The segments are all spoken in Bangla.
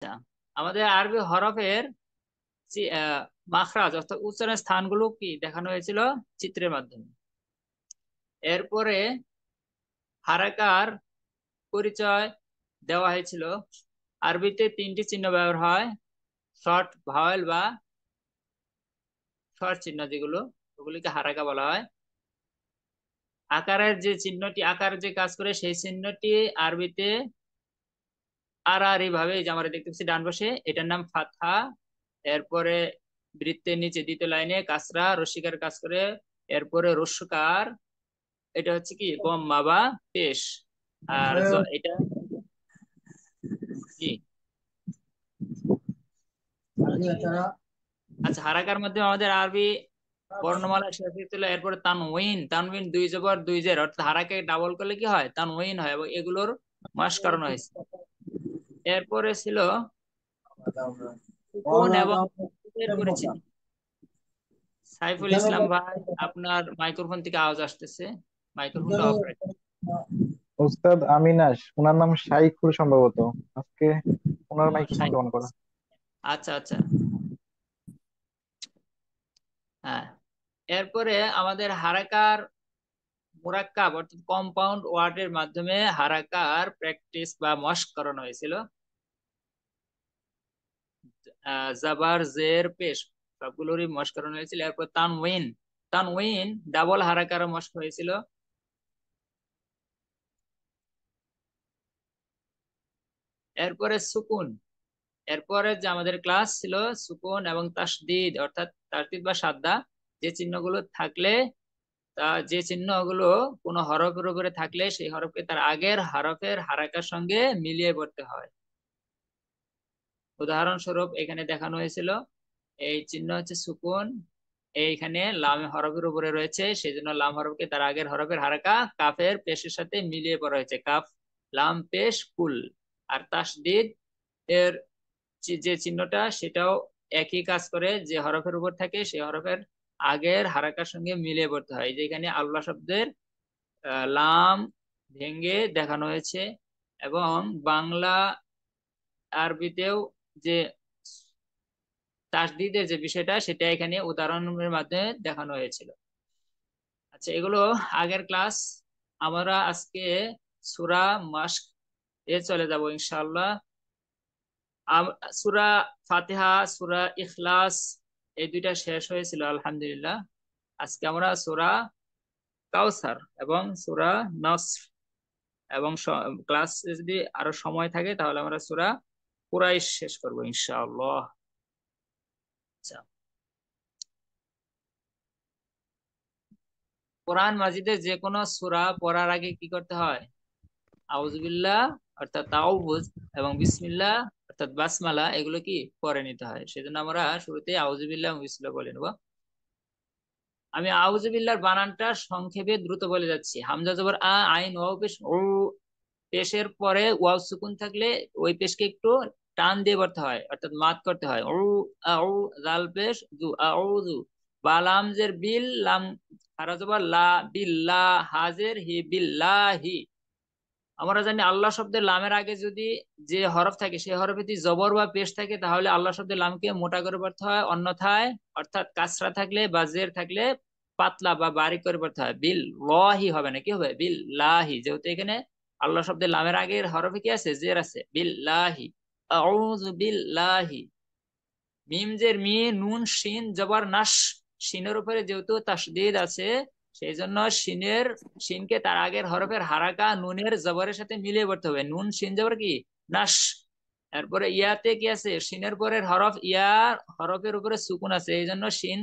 আচ্ছা, আমাদের আরবি হরফের মাখরাজ অর্থাৎ উচ্চারণের স্থানগুলো কি দেখানো হয়েছিল চিত্রের মাধ্যমে। এরপরে হারাকার পরিচয় দেওয়া হয়েছিল। আরবিতে তিনটি চিহ্ন ব্যবহার হয়, শর্ট ভাওয়েল বা শর্ট চিহ্ন, যেগুলো ওগুলিকে হারাকা বলা হয়। আকারের যে চিহ্নটি আকার যে কাজ করে সেই চিহ্নটি আরবিতে এইভাবে, এই যে আমরা দেখতে পাচ্ছি ডান পাশে, এটার নাম ফাতহা। এরপরে বৃত্তের নিচে দ্বিতীয় লাইনে কাসরা রসিকার কাজ করে। এরপরে রস্যকার, এটা হচ্ছে কি গম্মা বা পেশ। আর এটা কি, আচ্ছা, হারাকার মাধ্যমে আমাদের আরবি বর্ণমালা শেষ হয়েছিল। এরপরে তানউইন, তানউইন দুই জবর দুই জের, অর্থাৎ হারাকে ডাবল করলে কি হয়, তানউইন হয়, এবং এগুলোর মস্করণ হয়েছে। এরপরে ছিল সুকুন এবং তাসদীদের পরিচিতি। সাইফুল ইসলাম ভাই, আপনার মাইক্রোফোন থেকে আওয়াজ আসতেছে, মাইক্রোফোনটা অফ রাখেন। উস্তাদ আমিনাস, ওনার নাম শাইখুল সম্ভবত। আজকে ওনার ও, মাইক্রোফোনটা অন করা। আচ্ছা আচ্ছা, হ্যাঁ। এরপরে আমাদের হারাকার মুরাক্কাব অর্থাৎ কম্পাউন্ড ওয়ার্ডের মাধ্যমে হারাকার প্র্যাকটিস বা মশক করানো হয়েছিল। জাবার জের পেশ সবগুলোরই মশক করানো হয়েছিল। এরপর তানউইন, তানউইন ডাবল হারাকার মশক হয়েছিল। এরপরে সুকুন, এরপরে যে আমাদের ক্লাস ছিল সুকুন এবং তাসদিদ অর্থাৎ তাসদিদ বা সাদ্দা, যে চিহ্নগুলো থাকলে, যে চিহ্নগুলো কোনো হরফের উপরে থাকলে সেই হরফকে তার আগের হরফের হারাকার সঙ্গে মিলিয়ে পড়তে হয়। উদাহরণস্বরূপ এখানে দেখানো হয়েছিল, এই চিহ্ন হচ্ছে সুকুন, এইখানে লাম হরফের উপরে রয়েছে, সেই জন্য লাম হরফকে তার আগের হরফের হারাকা কাফের পেশের সাথে মিলিয়ে পড়া হয়েছে, কাফ লাম পেশ কুল। আর তাসদিদ এর যে চিহ্নটা, সেটাও একই কাজ করে, যে হরফের উপর থাকে সেই হরফের আগের হারাকার সঙ্গে মিলিয়ে পড়তে হয়। যেখানে আল্লাহ শব্দের লাম ভেঙ্গে দেখানো হয়েছে, এবং বাংলা আরবিতেও যে তাসদিদের যে বিষয়টা, সেটা এখানে উদাহরণের মাধ্যমে দেখানো হয়েছিল। আচ্ছা, এগুলো আগের ক্লাস। আমরা আজকে সূরা মাসক এ চলে যাব ইনশাআল্লাহ। সূরা ফাতিহা, সূরা ইখলাস, এই দুইটা শেষ হয়েছিল আলহামদুলিল্লাহ। আজকে আমরা সূরা কাউসার এবং সূরা নসর, এবং ক্লাস যদি আরো সময় থাকে তাহলে আমরা সূরা কুরাইশ শেষ করবো ইনশাআল্লাহ। আচ্ছা, কোরআন মাজিদের যে কোনো সূরা পড়ার আগে কি করতে হয়? আউযুবিল্লাহ অর্থাৎ তাওবুজ এবং বিসমিল্লাহ অর্থাৎ বাসমালা, এগুলো কি পড়ে নিতে হয়। সেজন্য আমরা শুরুতে আউযুবিল্লাহ এবং বিসমিল্লাহ বলে নেব। আমি আউযুবিল্লাহর বানানটা সংক্ষেপে দ্রুত বলে যাচ্ছি। হামজা জবর আ, আইন ওয়াও পেশ ও, পেশের পরে ওয়াও সুকুন থাকলে ওই পেশকে একটু টান দিয়ে পড়তে হয়, অর্থাৎ মাত করতে হয়। ও আউ, জাল পেশ জু, আউযু। বা লামজের বিল, লাম খারা জবর লা, বিল্লাহ, হাজের হি, বিল্লাহি। আমরা জানি আল্লাহ শব্দের লামের আগে যদি যে হরফ থাকে সেই হরফে যদি জবর বা পেশ থাকে, তাহলে আল্লাহ শব্দের লামকে মোটা করে পড়তে হয়, অন্যথায় অর্থাৎ কাসরা থাকলে বা জের থাকলে পাতলা বা বারিক করে পড়তে হয়। বিল লহি হবে না, কি হবে? বিল লাহি, যেহেতু এখানে আল্লাহ শব্দের লামের আগের হরফে কি আছে? জের আছে, বিল লাহি। আউযু বিল্লাহি। মিম জের মি, নুন শিন জবর নাস, শিনের উপরে যেহেতু তাসদীদ আছে, সেই জন্য শিনকে তার আগের হরফের হারাকা নুনের জবরের সাথে মিলিয়ে পড়তে হবে। নুন শিন জবর কি? নাস। এরপরে ইয়াতে কি আছে? শিনের পরের হরফ ইয়া, হরফের উপরে সুকুন আছে, এই জন্য শিন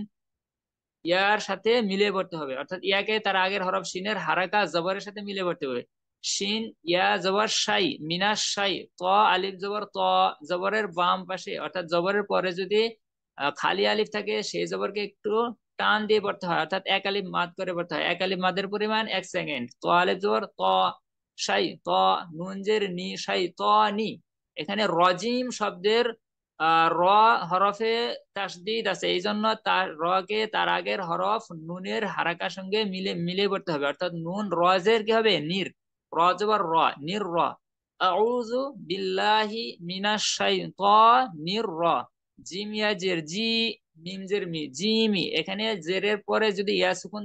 ইয়ার সাথে মিলিয়ে পড়তে হবে, অর্থাৎ ইয়াকে তার আগের হরফ শিনের হারাকা জবরের সাথে মিলিয়ে পড়তে হবে। শিন ইয়া জবর শাই, মিনাস শাই। ত আলিফ জবর ত, জবরের বাম পাশে অর্থাৎ জবরের পরে যদি খালি আলিফ থাকে, সেই জবরকে একটু টান দিয়ে পড়তে হয়, অর্থাৎ এক আলিফ মাদ করে পড়তে হয়। এক আলিফ মাদের পরিমাণ 1 সেকেন্ড। ত আলিফ জবর ত, শাই ত, নুন জের নি, শাই ত নি। এখানে রজিম শব্দের র হরফে তাসদিদ আছে, এই জন্য তার র কে তার আগের হরফ নুনের হারাকার সঙ্গে মিলে মিলে পড়তে হবে, অর্থাৎ নুন রজের কি হবে? নির। র জবর র, নির র। আউযু বিল্লাহি মিনাশ শাইতানির জিম ইয়াজের জি, মিম জের মি, জিমি। এখানে জেরের পরে যদি ইয়া সুকুন,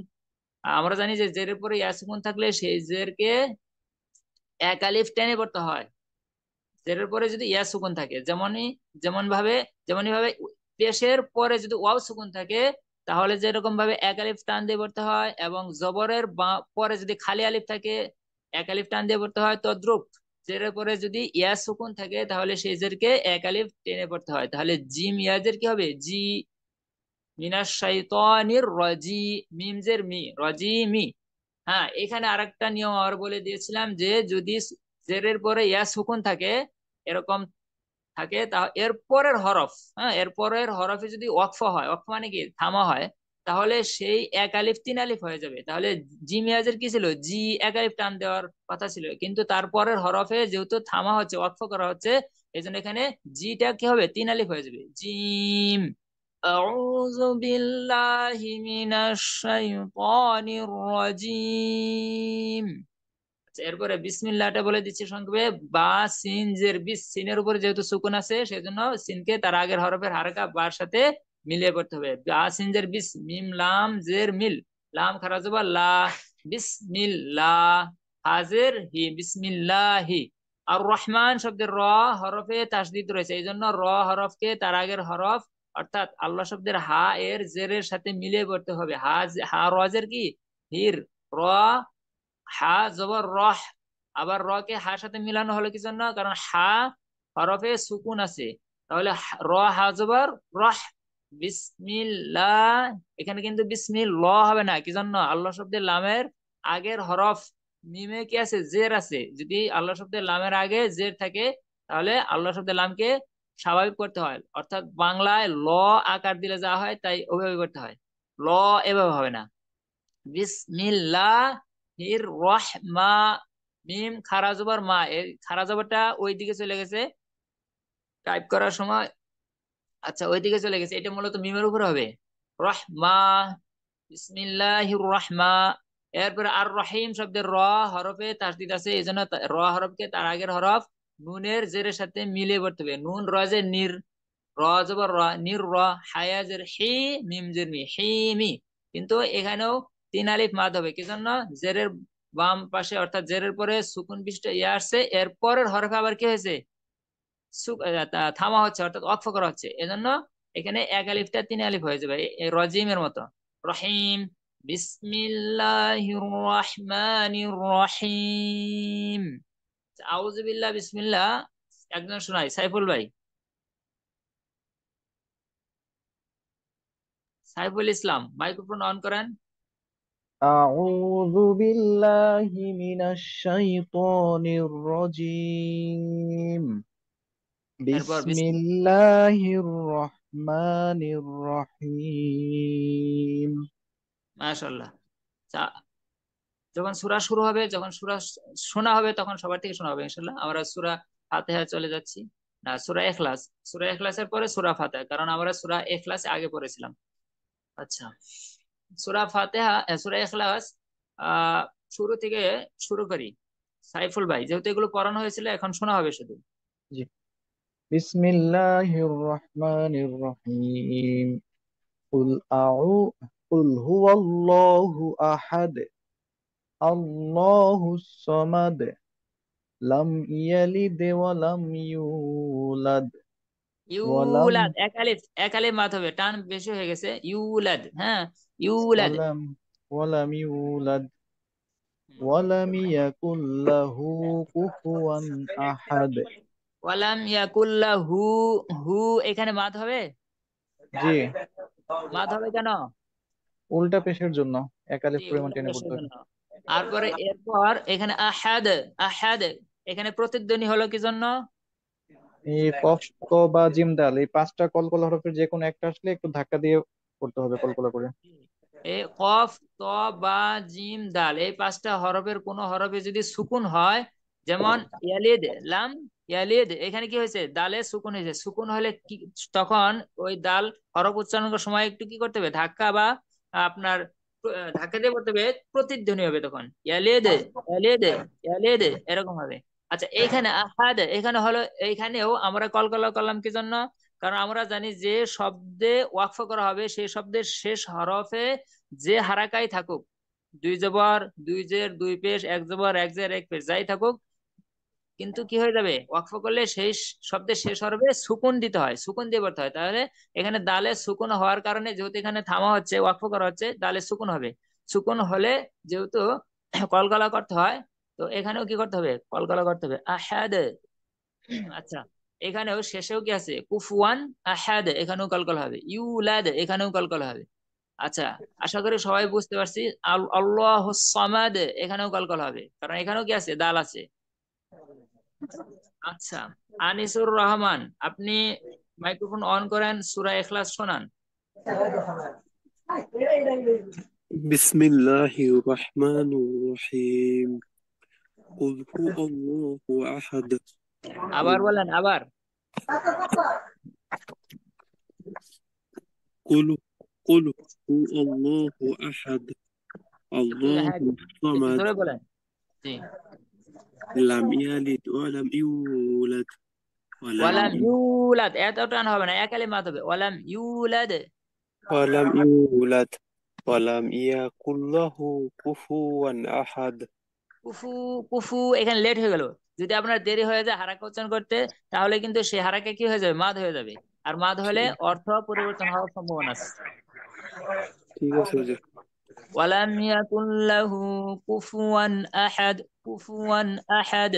আমরা জানি যে জেরের পরে ইয়া সুকুন থাকলে সেই জেরকে এক আলিফ টেনে পড়তে হয়। জেরের পরে যদি ইয়া সুকুন থাকে, যেমন ভাবে যেমনই ভাবে পেশের পরে যদি ওয়াও সুকুন থাকে, তাহলে যেরকম ভাবে এক আলিফ টান দিয়ে পড়তে হয়, এবং জবরের পরে যদি খালি আলিফ থাকে এক আলিফ টান দিয়ে পড়তে হয়, তদ্রুপ জেরের পরে যদি ইয়া সুকুন থাকে তাহলে সেই জেরকে এক আলিফ টেনে পড়তে হয়। তাহলে জিম ইয়াজের কি হবে? জি, মিনাশ শাইতানির রাজি, মিম জের মি, রাজিমি। হ্যাঁ, এখানে আরেকটা নিয়ম আর বলে দিয়েছিলাম যে যদি জেরের পরে ইয়া সুকুন থাকে, এরকম থাকে, তা এর পরের হরফ, হ্যাঁ এর পরের হরফে যদি ওয়াকফ হয়, ওয়াকফ মানে কি থামা হয়, তাহলে সেই এক আলিফ তিন আলিফ হয়ে যাবে। তাহলে জি মিয়াজের কি ছিল? জি এক আলিফ টান দেওয়ার কথা ছিল, কিন্তু তারপরের হরফে যেহেতু থামা হচ্ছে, ওয়াকফ করা হচ্ছে, এই জন্য এখানে জিটা কি হবে? তিন আলিফ হয়ে যাবে, জিম। আউযু বিল্লাহি মিনাশ শাইতানির রাজিম। আচ্ছা, এরপরে বিসমিল্লাহটা বলে দিচ্ছি সংক্ষেপে। বা সিন জের বিস, সিনের উপরে যেহেতু সুকুন আছে সেজন্য সিনকে তার আগের হরফের হারকা বার সাথে মিলিয়ে পড়তে হবে। বা সিন জের বিস, মিম লাম জের মিল, লাম খারা জবর লা, বিসমিল্লাহ, হাজের হি, বিসমিল্লাহি। আর রহমান শব্দের র হরফে তাসদিদ রয়েছে, এই জন্য র হরফকে তার আগের হরফ অর্থাৎ আল্লাহ শব্দের হা এর জেরের সাথে মিলিয়ে পড়তে হবে। হা রজের কি? হির, র, হা জবর রহ। আবার র কে হার সাথে মিলানো হলো কি জন্য? কারণ হা হরফে সুকুন আছে। তাহলে র হা জবর রহ, বিসমিল্লাহ। এখানে কিন্তু বিসমিল হবে না, কি জন্য? আল্লাহ শব্দের লামের আগের হরফ মিমে কি আছে? জের আছে। যদি আল্লাহ শব্দের লামের আগে জের থাকে তাহলে আল্লাহ শব্দের লামকে স্বাভাবিক করতে হয়, অর্থাৎ বাংলায় ল আকার দিলে যা হয় তাই ওইভাবে করতে হয়। ল এভাবে হবে না। বিসমিল্লাহির রহমা, মিম খারা জবর মা, এই খারা জবরটা ওই দিকে চলে গেছে টাইপ করার সময়। আচ্ছা, ওই দিকে চলে গেছে, এটা মূলত মিমের উপর হবে। রহমা, বিসমিল্লাহির রহমা। এরপরে আর রহিম শব্দের র হরফে তাসদিদ আছে, এই জন্য র হরফকে তার আগের হরফ নুনের জেরের সাথে মিলিয়ে পড়তে হবে। নুন রজের নির, র জবর র, নির র, হায়াজের হি, মিম জের মি, হি মি। কিন্তু এখানেও তিন আলিফ মাদ হবে, কি জন্য? জেরের বাম পাশে অর্থাৎ জেরের পরে সুকুন বিশিষ্ট ইয়া আসছে, এর পরের হরফে আবার কি হয়েছে? থামা হচ্ছে, অর্থাৎ অক্ফ করা হচ্ছে, এজন্য এখানে এক আলিফটা তিন আলিফ হয়ে যাবে, এই রজিমের মতো। রহিম, বিসমিল্লাহির রহমানির রহিম। আউযু বিল্লাহ, বিসমিল্লাহ একজন শোনাই, সাইফুল ভাই। সাইফুল ইসলাম, মাইক্রোফোন অন করেন। أعوذ بالله من الشيطان الرجيم. এরপর بسم الله الرحمن الرحيم. মাশাআল্লাহ। যখন সূরা শুরু হবে, যখন সূরা শোনা হবে, তখন সবার থেকে শোনা হবে ইনশাআল্লাহ। আমরা সূরা ফাতিহা চলে যাচ্ছি, না সূরা ইখলাস, সূরা ইখলাসের পরে সূরা ফাতিহা, কারণ আমরা সূরা ইখলাস আগে পড়েছিলাম। আচ্ছা, সূরা ফাতিহা, সূরা ইখলাস আহ শুরু থেকে শুরু করি। সাইফুল ভাই, যেহেতু এগুলো পড়ানো হয়েছিল, এখন শোনা হবে শুধু। জি। بسم الله الرحمن الرحيم. قل قل هو الله أحد، الله الصمد، لم يلد ولم يولد ولم ইউলাদ, এক আলিফ, এক আলিফ মাত হবে, টান বেশি হয়ে গেছে, ইউলাদ, হ্যাঁ ইউলাদ। ولم ولم يولد হুম। ولم يكن له كفوا أحد. ওয়ালাম ইয়াকুল্লাহু, হু এখানে মাত হবে? জি, মাত হবে কেন? উল্টা পেশের জন্য এক জি, আলিফ পরিমাণ উল্টা টেনে পেশের পড়তে হবে। জন্য। তারপরে এরপর এখানে আহাদ, আহাদ এখানে প্রতিধ্বনি হলো কি জন্য? এই কফ, ত, বা জিম, দাল, এই পাঁচটা কলকলা হরফের যে কোনো একটা আসলে একটু ধাক্কা দিয়ে পড়তে হবে কলকলা করে। এই কফ, ত, বা, জিম, দাল এই পাঁচটা হরফের কোন হরফে যদি সুকুন হয়, যেমন ইয়ালিদ, লাম ইয়ালিদ, এখানে কি হয়েছে? দালে সুকুন হয়েছে। সুকুন হলে কি, তখন ওই দাল হরফ উচ্চারণ করার সময় একটু কি করতে হবে? ধাক্কা বা আপনার ধাক্কা দিয়ে পড়তে হবে, প্রতিধ্বনি হবে তখন ইয়ালিদ, ইয়ালিদ, ইয়ালিদ এরকম হবে। আচ্ছা, এইখানে আহাদ এখানে হলো, এইখানেও আমরা কলকলা করলাম কি জন্য? কারণ আমরা জানি যে শব্দে ওয়াকফ করা হবে সেই শব্দের শেষ হরফে যে হারাকাই থাকুক, দুই জবর দুই জের দুই পেশ, এক জবর এক জের এক পেশ, যাই থাকুক, কিন্তু কি হয়ে যাবে ওয়াকফ করলে সেই শব্দের শেষ হরফে সুকুন দিতে হয়, সুকুন দিয়ে পড়তে হয়। তাহলে এখানে দালে সুকুন হওয়ার কারণে, যেহেতু এখানে থামা হচ্ছে ওয়াকফ করা হচ্ছে, দালে সুকুন হবে। সুকুন হলে যেহেতু কলকলা করতে হয়, তো এখানেও কি করতে হবে, কলকলা করতে হবে, আহাদ। আচ্ছা, এখানেও শেষেও কি আছে, কুফুয়ান আহাদ, এখানেও কলকলা হবে, ইউলাদ এখানেও কলকলা হবে। আচ্ছা, আশা করি সবাই বুঝতে পারছি। আল্লাহ সামাদ এখানেও কলকলা হবে, কারণ এখানেও কি আছে, দাল আছে। আচ্ছা, আনিসুর রহমান, আপনি মাইক্রোফোন অন করেন, সূরা ইখলাস শোনান। بسم الله الرحمن الرحيم قل هو الله أحد আবার বলেন, আবার। قل قل هو الله أحد একটু, الله হ্যাঁ, একটু الصمد জোরে বলেন। জি। لم يلد ولم يولد ولم ওয়ালাম ইউলাদ, এত টান হবে না, এক আলিফ মাত্র হবে, ওয়ালাম ইউলাদ। ولم يولد ولم يكن له كفوا أحد কুফু, কুফু এখানে লেট হয়ে গেল। যদি আপনার দেরি হয়ে যায় হারাকা উচ্চারণ করতে, তাহলে কিন্তু সে হারাকা কি হয়ে যাবে, মাদ হয়ে যাবে। আর মাদ হলে অর্থ পরিবর্তন হওয়ার সম্ভাবনা আছে। ঠিক আছে হুজুর। ওয়ালাম ইয়াকুন লাহু কুফুয়ান আহাদ, কুফুয়ান আহাদ।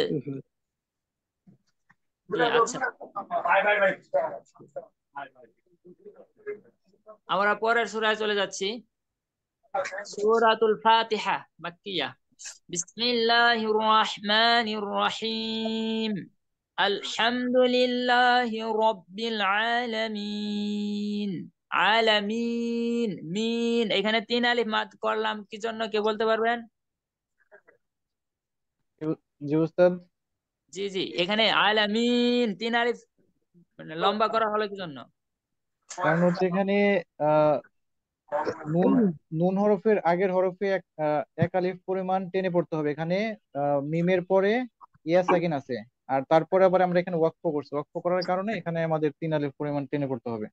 জি, আচ্ছা, আমরা পরের সূরায় চলে যাচ্ছি। সূরাতুল ফাতিহা মাক্কিয়া। বিসমিল্লাহির রহমানির রহিম। আলহামদুলিল্লাহি রাব্বিল আলামিন। আলামিন, মিন এখানে তিন আলিফ মাদ করলাম কি জন্য, কে বলতে পারবেন? জি উস্তাদ। জি জি, এখানে আলামিন তিন আলিফ মানে লম্বা করা হলো কি জন্য? কারণ হচ্ছে এখানে আহ নুন নুন হরফের আগের হরফে এক আলিফ পরিমাণ টেনে পড়তে হবে এখানে। মিমের পরে ইয়া সাকিন আছে, আর তারপরে আবার আমরা এখানে ওয়াকফ করছি, ওয়াকফ করার কারণে এখানে আমাদের 3 আলিফ পরিমাণ টেনে পড়তে হবে।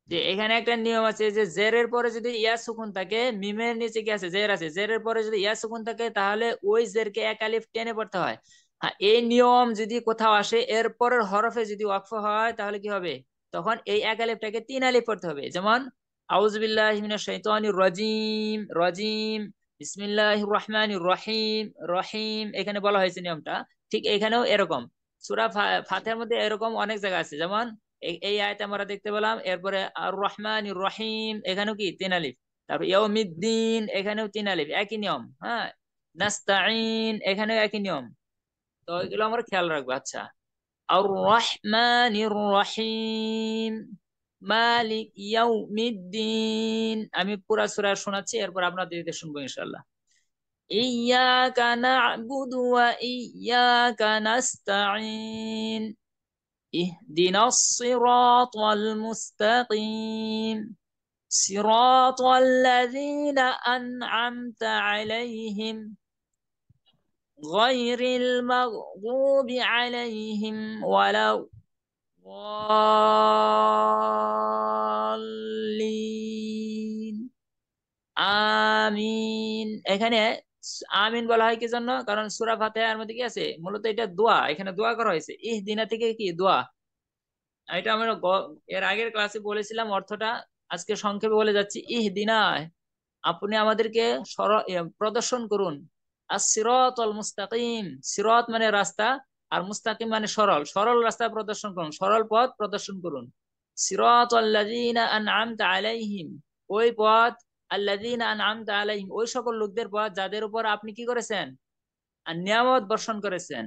যে এখানে একটা নিয়ম আছে যে জেরের পরে যদি ইয়া সুকুন থাকে, মিমের নিচে কি আছে, জের আছে, জেরের পরে যদি ইয়া সুকুন থাকে তাহলে ওই জেরকে এক আলিফ টেনে পড়তে হয়। হ্যাঁ, এই নিয়ম যদি কোথাও আসে এর পরের হরফে যদি ওয়াকফ হয় তাহলে কি হবে, তখন এই এক আলিফটাকে তিন আলিফ পড়তে হবে। যেমন আউযুবিল্লাহি মিনাশ শাইতানির রাজিম, রাজিম, বিসমিল্লাহির রহমানির রহিম, রহিম, এখানে বলা হয়েছে নিয়মটা। ঠিক এখানেও এরকম সূরা ফাতিহার মধ্যে এরকম অনেক জায়গা আছে। যেমন এই আয়াতে আমরা দেখতে পেলাম, এরপরে আর রহমানির রহিম এখানেও কি তিন আলিফ। তারপর ইয়াউমিদ্দিন এখানেও তিন আলিফ, একই নিয়ম। হ্যাঁ, নাস্তাইন এখানেও একই নিয়ম। তো এগুলো আমরা খেয়াল রাখবো। আচ্ছা, আর রহমানির রহিম, মালিক ইয়াউমিদ্দিন। আমি পুরা সূরা শোনাচ্ছি, এরপর আপনাদের দিকে শুনবো ইনশাআল্লাহ। ইয়াকা না'বুদু ওয়া ইয়াকা নাস্তাইন, اهدنا الصراط المستقيم، صراط الذين أنعمت عليهم غير المغضوب عليهم ولا الضالين আমিন। এখানে আমিন বলা হয় কি জন্য, কারণ সূরা ফাতিহার মধ্যে কি আছে, মূলত এটা দোয়া, এখানে দোয়া করা হয়েছে। ইহদিনা থেকে কি দোয়া, এটা আমরা এর আগের ক্লাসে বলেছিলাম অর্থটা, আজকে সংক্ষেপে বলে যাচ্ছি। ইহদিনা, আপনি আমাদেরকে প্রদর্শন করুন। সিরাতাল মুস্তাকিম, সিরাত মানে রাস্তা, আর মুস্তাকিম মানে সরল, সরল রাস্তা প্রদর্শন করুন, সরল পথ প্রদর্শন করুন। সিরাতাল্লাযীনা আনআমতা আলাইহিম, ওই পথ, আল্লাযীনা আনআমতা আলাইহিম ওই সকল লোকদের পথ যাদের উপর আপনি কি করেছেন, আর নিয়ামত বর্ষণ করেছেন।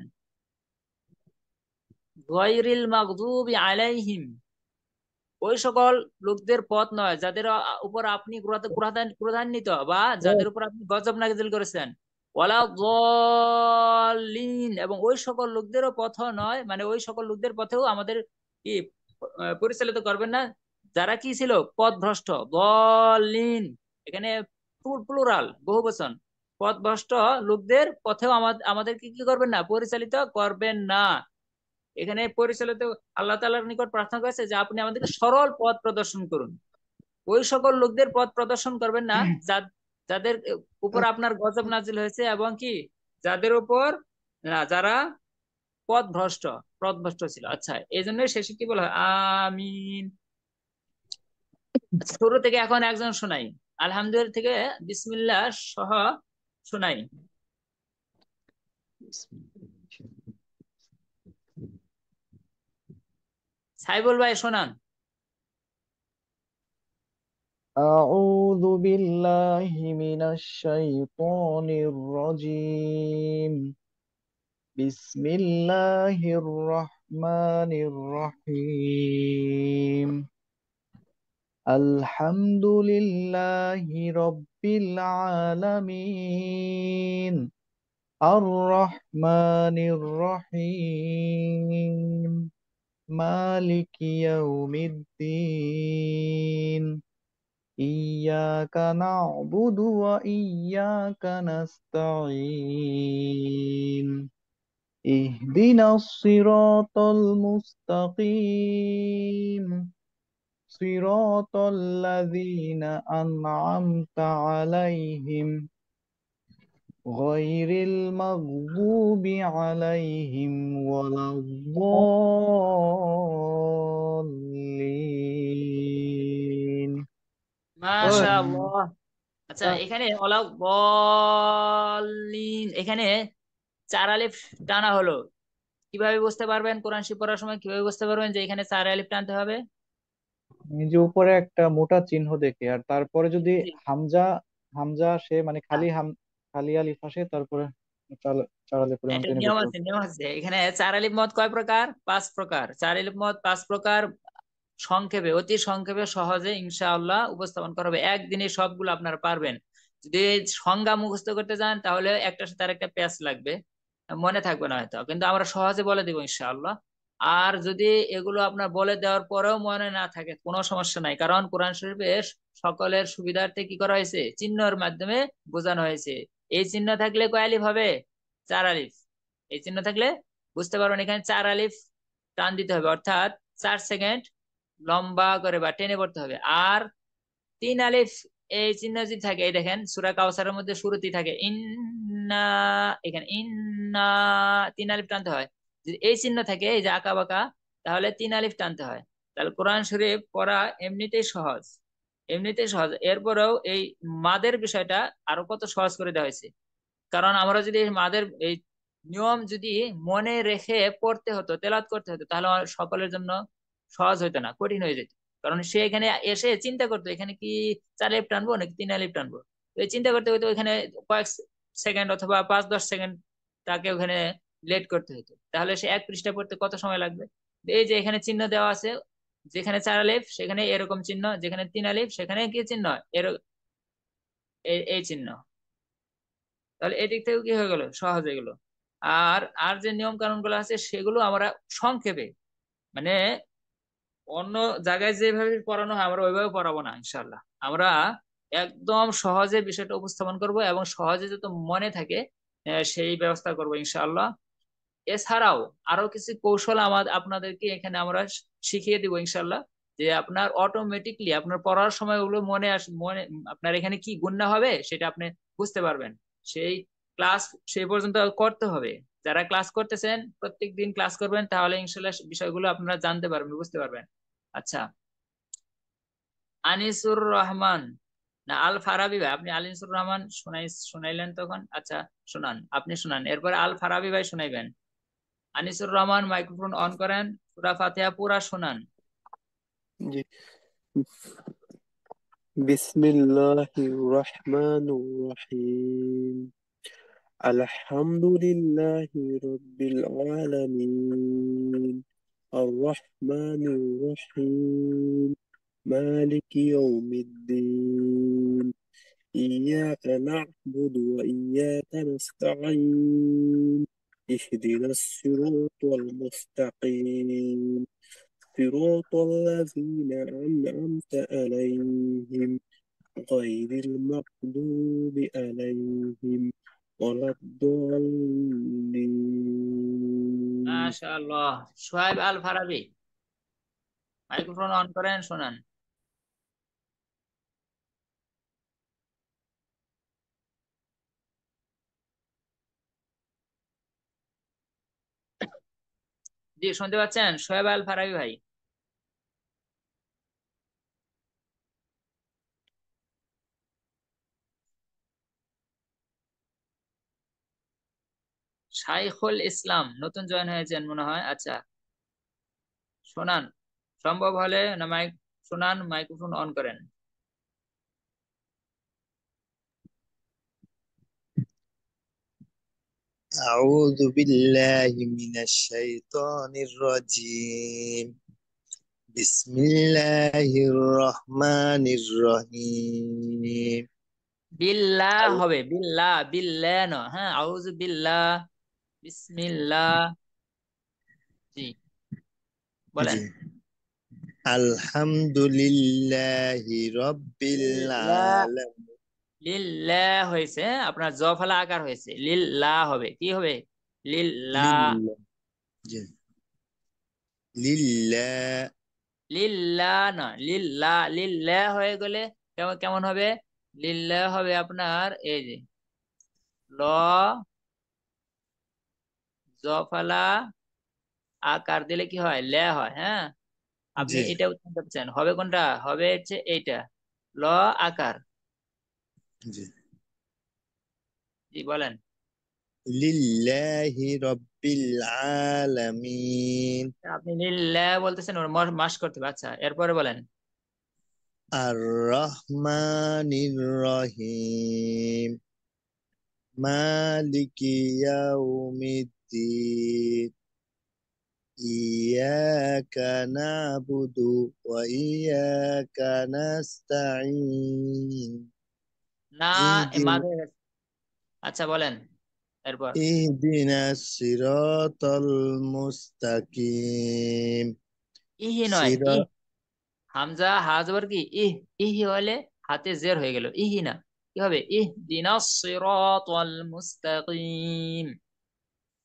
গায়রিল মাগদুবি আলাইহিম, ওই সকল লোকদের পথ নয় যাদের উপর আপনি ক্রধান্বিত, বা যাদের উপর আপনি গজব নাযিল করেছেন। ওয়ালা দাল্লিন, এবং ওই সকল লোকদেরও পথ নয়, মানে ওই সকল লোকদের পথেও আমাদের কি পরিচালিত করবেন না, যারা কি ছিল পথভ্রষ্ট। দাল্লিন এখানে প্লুরাল, বহুবচন, পথভ্রষ্ট লোকদের পথেও আমাদেরকে কি করবেন না, পরিচালিত করবেন না। এখানে পরিচালিত আল্লাহ তাআলার নিকট প্রার্থনা করেছে যে আপনি আমাদেরকে সরল পথ প্রদর্শন করুন। ওই সকল লোকদের পথ প্রদর্শন করবেন না যাদের উপর আপনার গজব নাজিল হয়েছে, এবং কি যাদের উপর যারা পথভ্রষ্ট ছিল। আচ্ছা, এই জন্য শেষে কি বলা হয়, আমিন। শুরু থেকে এখন একজন শোনাই, আলহামদুলিল্লাহ থেকে বিসমিল্লাহ সহ শোনাই। সাইবুল ভাই শোনান। أعوذ بالله من الشيطان الرجيم. بسم الله الرحمن الرحيم. الحمد لله رب العالمين. الرحمن الرحيم. مالك يوم الدين. إياك نعبد وإياك نستعين. اهدنا الصراط المستقيم. صراط الذين أنعمت عليهم غير المغضوب عليهم ولا الضالين. মাশাআল্লাহ। আচ্ছা, এখানে ওলা বলিন, এখানে চার আলিফ টানা হলো। কিভাবে বুঝতে পারবেন কোরআন শরীফ পড়ার সময়, কিভাবে বুঝতে পারবেন যে এখানে চার আলিফ টানতে হবে? এই যে উপরে একটা মোটা চিহ্ন দেখে, আর তারপরে যদি জি। হামজা হামজা আসে, মানে খালি আলিফ আসে, তারপরে চার আলিফ পরিমাণ একটা টেনে নিয়ম পড়তে হবে। আছে, নিয়ম আছে এখানে। চার আলিফ মত কয় প্রকার? 5 প্রকার। চার আলিফ মত 5 প্রকার। সংক্ষেপে, অতি সংক্ষেপে সহজে ইনশাআল্লাহ উপস্থাপন করা হবে, একদিনে সবগুলো আপনারা পারবেন। যদি এই সংজ্ঞা মুখস্থ করতে যান তাহলে একটার সাথে আরেকটা প্যাচ লাগবে, মনে থাকবে না হয়তো, কিন্তু আমরা সহজে বলে দিব ইনশাআল্লাহ। আর যদি এগুলো আপনার বলে দেওয়ার পরেও মনে না থাকে, কোনো সমস্যা নাই, কারণ কোরআন শরীফে সকলের সুবিধার্থে কি করা হয়েছে, চিহ্নের মাধ্যমে বোঝানো হয়েছে। এই চিহ্ন থাকলে কয় আলিফ হবে? চার আলিফ। এই চিহ্ন থাকলে বুঝতে পারবেন এখানে চার আলিফ টান দিতে হবে, অর্থাৎ 4 সেকেন্ড লম্বা করে বা টেনে পড়তে হবে। আর 3 আলিফ এই চিহ্ন যদি থাকে, এই দেখেন সূরা কাউসারের মধ্যে শুরুতেই থাকে ইন্না, এখানে ইন্না 3 আলিফ টানতে হয়। যদি এই চিহ্ন থাকে, এই যে আঁকা বাঁকা, তাহলে 3 আলিফ টানতে হয়। তাহলে কোরআন শরীফ পড়া এমনিতেই সহজ, এমনিতেই সহজ। এরপরেও এই মাদের বিষয়টা আরো কত সহজ করে দেওয়া হয়েছে। কারণ আমরা যদি এই মাদের এই নিয়ম যদি মনে রেখে পড়তে হতো, তেলাওয়াত করতে হতো, তাহলে আমার সকলের জন্য সহজ হইতো না, কঠিন হয়ে যেত। কারণ সে এখানে এসে চিন্তা করতো এখানে কি 4 আলিফ টানবো নাকি 3 আলিফ টানবো। তো এই চিন্তা করতে হতো, এখানে কয়েক সেকেন্ড অথবা 5-10 সেকেন্ড তাকে ওখানে লেট করতে হতো, তাহলে সে এক পৃষ্ঠা পড়তে কত সময় লাগবে। এই যে এখানে চিহ্ন দেওয়া আছে, যেখানে 4 আলিফ সেখানে এরকম চিহ্ন, যেখানে 3 আলিফ সেখানে কি চিহ্ন, এর এই চিহ্ন। তাহলে এদিক থেকে কি হয়ে গেল, সহজ হয়ে গেল। আর আর যে নিয়ম কানুন গুলো আছে সেগুলো আমরা সংক্ষেপে, মানে অন্য জায়গায় যেভাবে পড়ানো হয় আমরা ওইভাবে পড়াবো না ইনশাল্লাহ। আমরা একদম সহজে বিষয়টা উপস্থাপন করব এবং সহজে যত মনে থাকে সেই ব্যবস্থা করব ইনশাআল্লাহ। এছাড়াও আরো কিছু কৌশল আপনাদেরকে এখানে আমরা শিখিয়ে দিব ইনশাল্লাহ, যে আপনার অটোমেটিকলি আপনার পড়ার সময় ওগুলো মনে আপনার এখানে কি গুণনা হবে সেটা আপনি বুঝতে পারবেন। সেই ক্লাস সেই পর্যন্ত করতে হবে। যারা ক্লাস করতেছেন প্রত্যেক দিন ক্লাস করবেন, তাহলে ইনশাল্লাহ বিষয়গুলো আপনারা জানতে পারবেন, বুঝতে পারবেন। আচ্ছা, আনিসুর রহমান, না আল ফারাবি ভাই, আপনি আনিসুর রহমান শুনাইলেন তখন। আচ্ছা, শুনান, আপনি শুনান, এরপরে আল ফারাবি ভাই শুনাইবেন। আনিসুর রহমান মাইক্রোফোন অন করেন, সূরা ফাতিহা পুরা শোনান। জি। বিসমিল্লাহির রহমানির রহিম। আলহামদুলিল্লাহি রাব্বিল আলামিন। আর রহমানির রহিম। মালিকি ইয়াউমিদ্দিন। إياك نعبد وإياك نستعين. اهدنا الصراط المستقيم. صراط الذين أنعمت عليهم غير المغضوب عليهم ولا الضالين মাশাআল্লাহ। সোহাইব আল ফারাবি, মাইক্রোফোন অন করেন, শোনান। জি, শুনতে পাচ্ছেন সোহেব আল ফারাবি ভাই? শাইখুল ইসলাম নতুন জয়েন হয়েছেন মনে হয়। আচ্ছা, শোনান, সম্ভব হলে না মাইক শোনান, মাইক্রোফোন অন করেন। أعوذ بالله من الشيطان الرجيم بسم الله الرحمن الرحيم বিল্লাহ أو- হবে, বিল্লাহ, বিল্লাহ ন, হ্যাঁ, আউযু বিল্লাহ, বিসমিল্লাহ। জি, বলেন। جي. الحمد لله رب লিল্লাহ, العالمين লিল্লাহ হয়েছে, হ্যাঁ? আপনার জফলা আকার হয়েছে, লিল্লাহ হবে, কি হবে? লিল্লাহ। لله جي. لله লিল্লাহ না, লিল্লাহ, লিল্লাহ হয়ে গেলে কেমন কেমন হবে? লিল্লাহ হবে আপনার এই যে ল, জফলা আকার দিলে কি হয়? লে হয়, হ্যাঁ। আপনি جي. এটা উচ্চারণ করছেন, হবে কোনটা? হবে হচ্ছে এইটা, ল আকার। جي. জি, বলেন। لله رب العالمين আপনি লিল্লাহ বলতেছেন, ওর মাস করতে হবে। আচ্ছা, এরপরে বলেন। الرحمن الرحيم مالك يوم الدين إياك نعبد وإياك نستعين না, এ اهدنا মাঝে গেছে। আচ্ছা, বলেন এরপর। اهدنا الصراط المستقيم ইহি নয়, ই, صراط হামজা হা জবর কি ইহ, ইহি হলে হাতে জের হয়ে গেল, ইহি না, কি হবে? ইহদিনাস সিরাতাল মুস্তাকিম।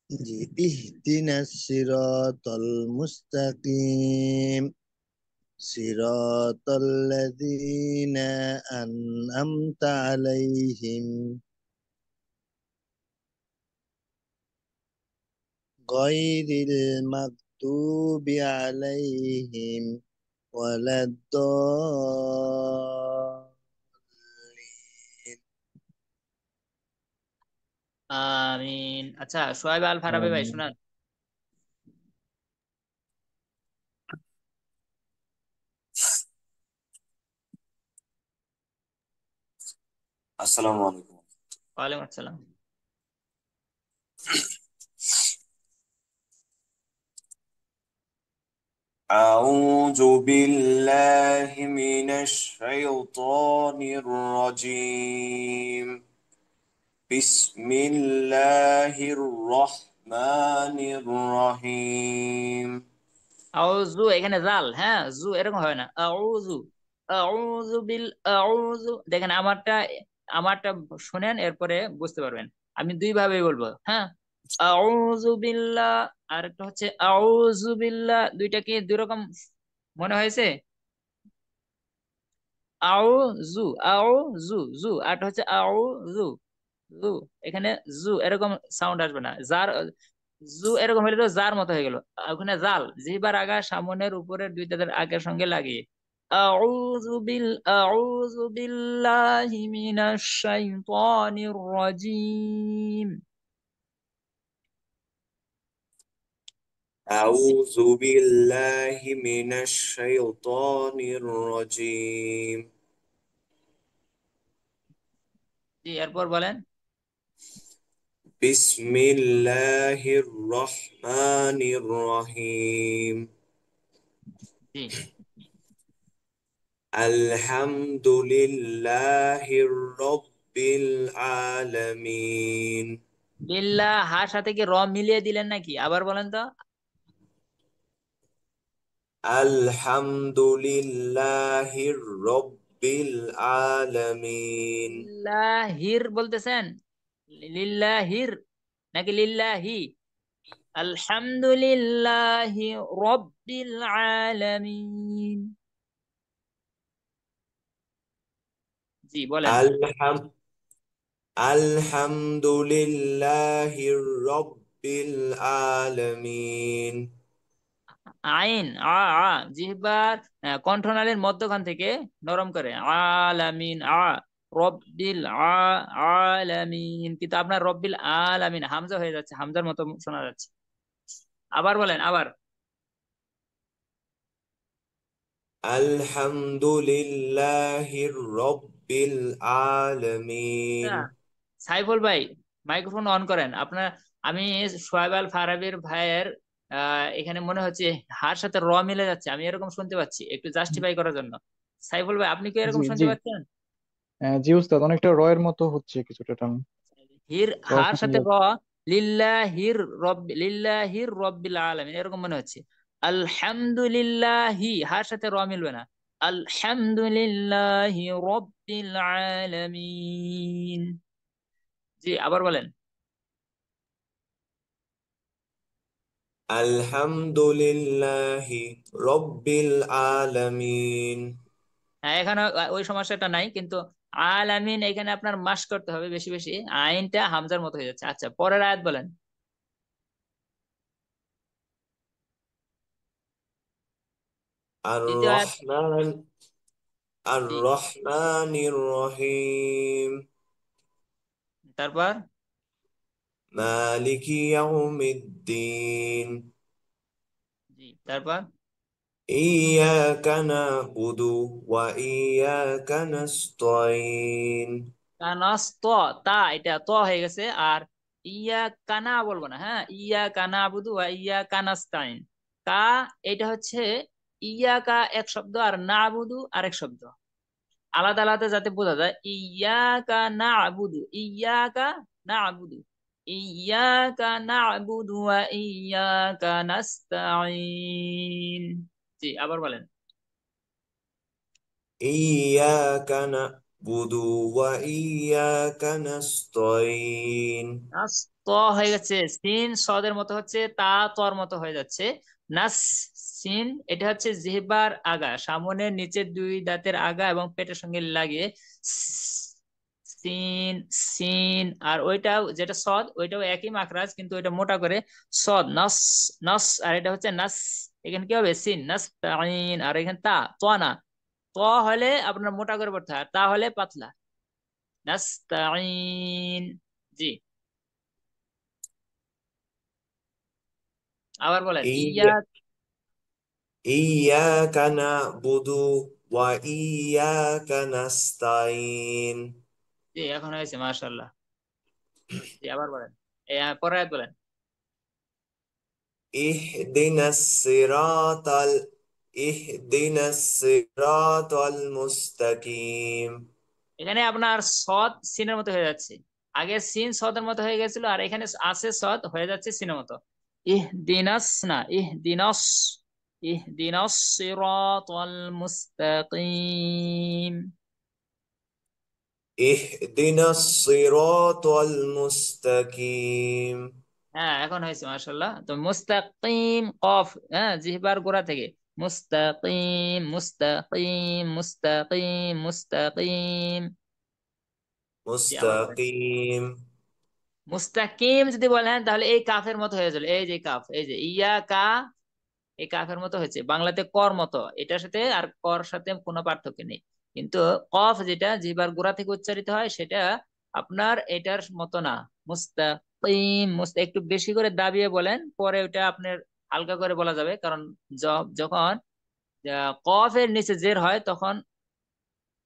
اهدنا الصراط المستقيم صراط الذين أنعمت عليهم غير المغضوب عليهم ولا الضالين আমিন। আচ্ছা, সোহাইব আল ফারাবি ভাই, آمين. শুনান। আসসালামু আলাইকুম। ওয়ালাইকুম আসসালাম। أعوذ بالله من الشيطان الرجيم. بسم الله الرحمن الرحيم. আউযু এখানে জাল, হ্যাঁ, জু এরকম হয় না, আউযু, আউযু বিল, আউযু। দেখেন আমারটা, আমারটা শুনেন, এরপরে বুঝতে পারবেন। আমি দুই ভাবে বলবো, হ্যাঁ। আউযু বিল্লাহ, আর একটা হচ্ছে আউযু বিল্লাহ, দুইটা কি দুই রকম মনে হয়েছে? আউ জু, আউ জু, জু, আর একটা হচ্ছে আউ জু, জু। এখানে জু এরকম সাউন্ড আসবে না, যার জু এরকম হলে তো যার মতো হয়ে গেল। ওখানে জাল, জিহ্বার আগা সামনের উপরের দুইটা দাঁত আগের সঙ্গে লাগিয়ে আউযু বিল, আউযু বিল্লাহি মিনাশ শাইতানির রাজিম। أعوذ بالله من الشيطان الرجيم. জি, এরপর বলেন। بسم الله الرحمن الرحيم. জি, الحمد لله رب العالمين. লিল্লাহ হার সাথে কি র মিলিয়ে দিলেন নাকি? আবার বলেন তো। الحمد لله رب العالمين লিল্লাহির বলতেছেন, লিল্লাহির নাকি লিল্লাহি? আলহামদুলিল্লাহি রব্বিল আলামিন। জি বলেন। الحمد الحمد لله رب العالمين আইন আ আ জিহ্বার কণ্ঠনালীর মধ্যখান থেকে নরম করে আলামিন রব্বিল আলামিন, কিন্তু আপনার রব্বিল আলামিন হামজা হয়ে যাচ্ছে, হামজার মতো শোনা যাচ্ছে। আবার বলেন, আবার। الحمد لله رب আচ্ছা, العالمين সাইফুল ভাই মাইক্রোফোন অন করেন আপনার। আমি সোহেব আল ফারাবির ভাইয়ের এখানে মনে হচ্ছে হার সাথে র মিলে যাচ্ছে, আমি এরকম শুনতে পাচ্ছি, একটু জাস্টিফাই করার জন্য। সাইফুল ভাই আপনি কি জি এরকম শুনতে জি। পাচ্ছেন? জি উস্তাদ, অনেকটা রয়ের মতো হচ্ছে কিছুটা টান, হির র হার শোনা সাথে র, যাচ্ছে। লিল্লাহির রব্বিল আলামিন এরকম মনে হচ্ছে। আলহামদুলিল্লাহি হার সাথে র মিলবে না, আলহামদুলিল্লাহি রব্বিল আলামিন। জি আবার বলেন। الحمد لله رب العالمين হ্যাঁ, এখানে ওই সমস্যাটা নাই, কিন্তু আলামিন এখানে আপনার মাস করতে হবে বেশি বেশি, আইনটা হামজার মতো হয়ে যাচ্ছে। আচ্ছা, পরের আয়াত বলেন। দ্বিতীয় আয়াত। الرحمن জি, الرحمن الرحيم তারপর। مالك يوم الدين জি, তারপর। إياك نعبد وإياك نستعين কানাস্ত, তা এটা ত হয়ে গেছে, আর ইয়া কানা বলবো না, হ্যাঁ, ইয়া কানা আবুদু আর ইয়া কানাস্তাইন। কা এটা হচ্ছে ইয়া কা এক শব্দ, আর না আবুদু আরেক শব্দ, আলাদা আলাদা যাতে বোঝা যায়। ইয়া কা না আবুদু, ইয়া কা না আবুদু, ইয়া কা না আবুদু আর ইয়া কানাস্তাইন। জি আবার বলেন। إياك نعبد وإياك نستعين নাস ত হয়ে গেছে, সিন সদের মতো হচ্ছে, তা তর মতো হয়ে যাচ্ছে। নাস, সিন এটা হচ্ছে জিহ্বার আগা, সামনের নিচের দুই দাঁতের আগা এবং পেটের সঙ্গে লাগিয়ে সিন, সিন। আর ওইটা যেটা সদ, ওইটাও একই মাখরাজ, কিন্তু ওইটা মোটা করে সদ নাস, নাস। আর এটা হচ্ছে নাস, এখানে কি হবে সিন নাস তাইন। আর এখানে তা, ত না, ত হলে আপনার মোটা করে পড়তে হয়, আর তা হলে পাতলা, নাস্তাইন। জি আবার বলেন। ইয়া। إياك نعبد وإياك نستعين জি এখন হয়েছে, মাশাআল্লাহ। জি আবার বলেন, পরের আয়াত বলেন। اهدنا الصراط اهدنا الصراط المستقيم এখানে আপনার সদ সিনের মতো হয়ে যাচ্ছে, আগে সিন সদের মতো হয়ে গেছিল, আর এখানে আছে সদ হয়ে যাচ্ছে সিনের মতো। ইহদিনাস না, ইহদিনাস, ইহদিনাস সিরাতাল মুস্তাকিম। اهدنا الصراط المستقيم হ্যাঁ এখন হয়েছে, মাশাআল্লাহ। তো মুস্তাকিম কফ, হ্যাঁ, জিহ্বার গোড়া থেকে মুস্তাকিম, মুস্তাকিম, মুস্তাকিম, মুস্তাকিম। জি আবার বলেন। مستقيم মুস্তাকিম যদি বলেন তাহলে এই কাফের মতো হয়ে যাবে, এই যে কাফ, এই যে ইয়া কা, এই কাফের মতো হয়েছে, বাংলাতে কর মতো, এটার সাথে আর কর সাথে কোনো পার্থক্য নেই। কিন্তু কফ যেটা জিহ্বার গোড়া থেকে উচ্চারিত হয় সেটা আপনার এটার মতো না। মুস্তাকিম, একটু বেশি করে দাবিয়ে বলেন, পরে ওটা আপনার হালকা করে বলা যাবে, কারণ যখন কফের নিচে জের হয় তখন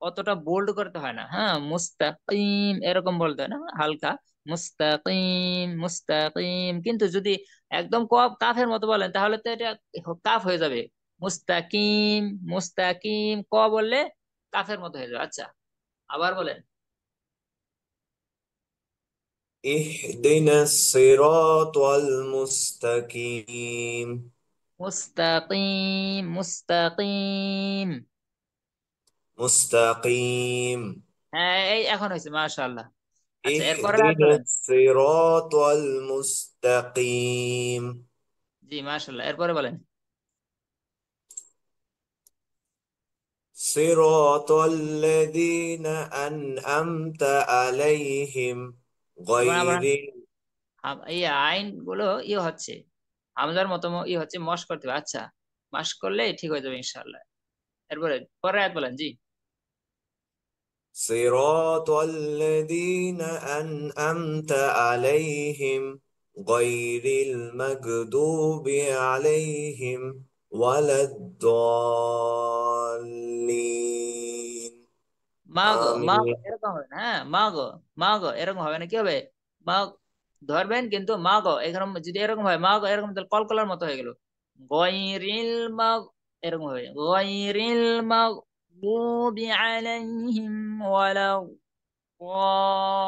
অতটা বোল্ড করতে হয় না, হ্যাঁ, মুস্তাকিম এরকম বলতে হয় না, হালকা মুস্তাকিম, মুস্তাকিম। কিন্তু যদি একদম কফ কাফের মতো বলেন তাহলে তো এটা কাফ হয়ে যাবে। মুস্তাকিম, মুস্তাকিম ক বললে কাফের মতো হয়ে যাবে। আচ্ছা, আবার বলেন। اهدنا الصراط المستقيم মুস্তাকিম, মুস্তাকিম। المستقيم হ্যাঁ, এই এখন হয়েছে, মাশাআল্লাহ। আচ্ছা, এরপরে আর اهدنا বলেন। الصراط المستقيم জি, মাশাআল্লাহ, এরপরে বলেন। صراط الذين أنعمت عليهم এখন আবার غير এই আইন গুলো হচ্ছে হামজার মতো হচ্ছে, মশ করতে হবে। আচ্ছা, মাস করলেই ঠিক হয়ে যাবে ইনশাআল্লাহ। এরপরে পরে আয়াত বলেন। জি। صراط الذين أنعمت عليهم غير المغضوب عليهم ولا الضالين মাগো, মাগো آمين এরকম হবে না, হ্যাঁ, মাগো, মাগো এরকম হবে না, কি হবে? মা ধরবেন, কিন্তু মাগো এরকম যদি এরকম হয়, মাগো এরকম তাহলে কলকলার মতো হয়ে গেল। গয়রিল মাগ, এরকম হবে গয়রিল মাগদুবি আলাইহিম ওয়ালা ضالين।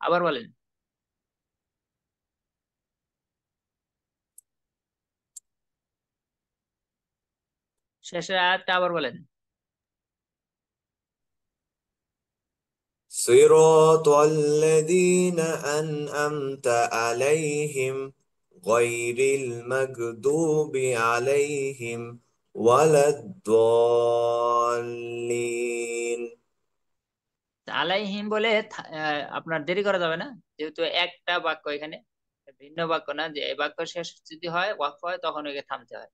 আবার বলেন। শেষের আয়াতটা আবার বলেন। صراط الذين أنعمت عليهم غير المغضوب عليهم ولا الضالين আলাইহিম বলে আপনার দেরি করা যাবে না, যেহেতু একটা বাক্য এখানে, ভিন্ন বাক্য না, যে এই বাক্য শেষ যদি হয়, ওয়াকফ হয়, তখন ওকে থামতে হয়।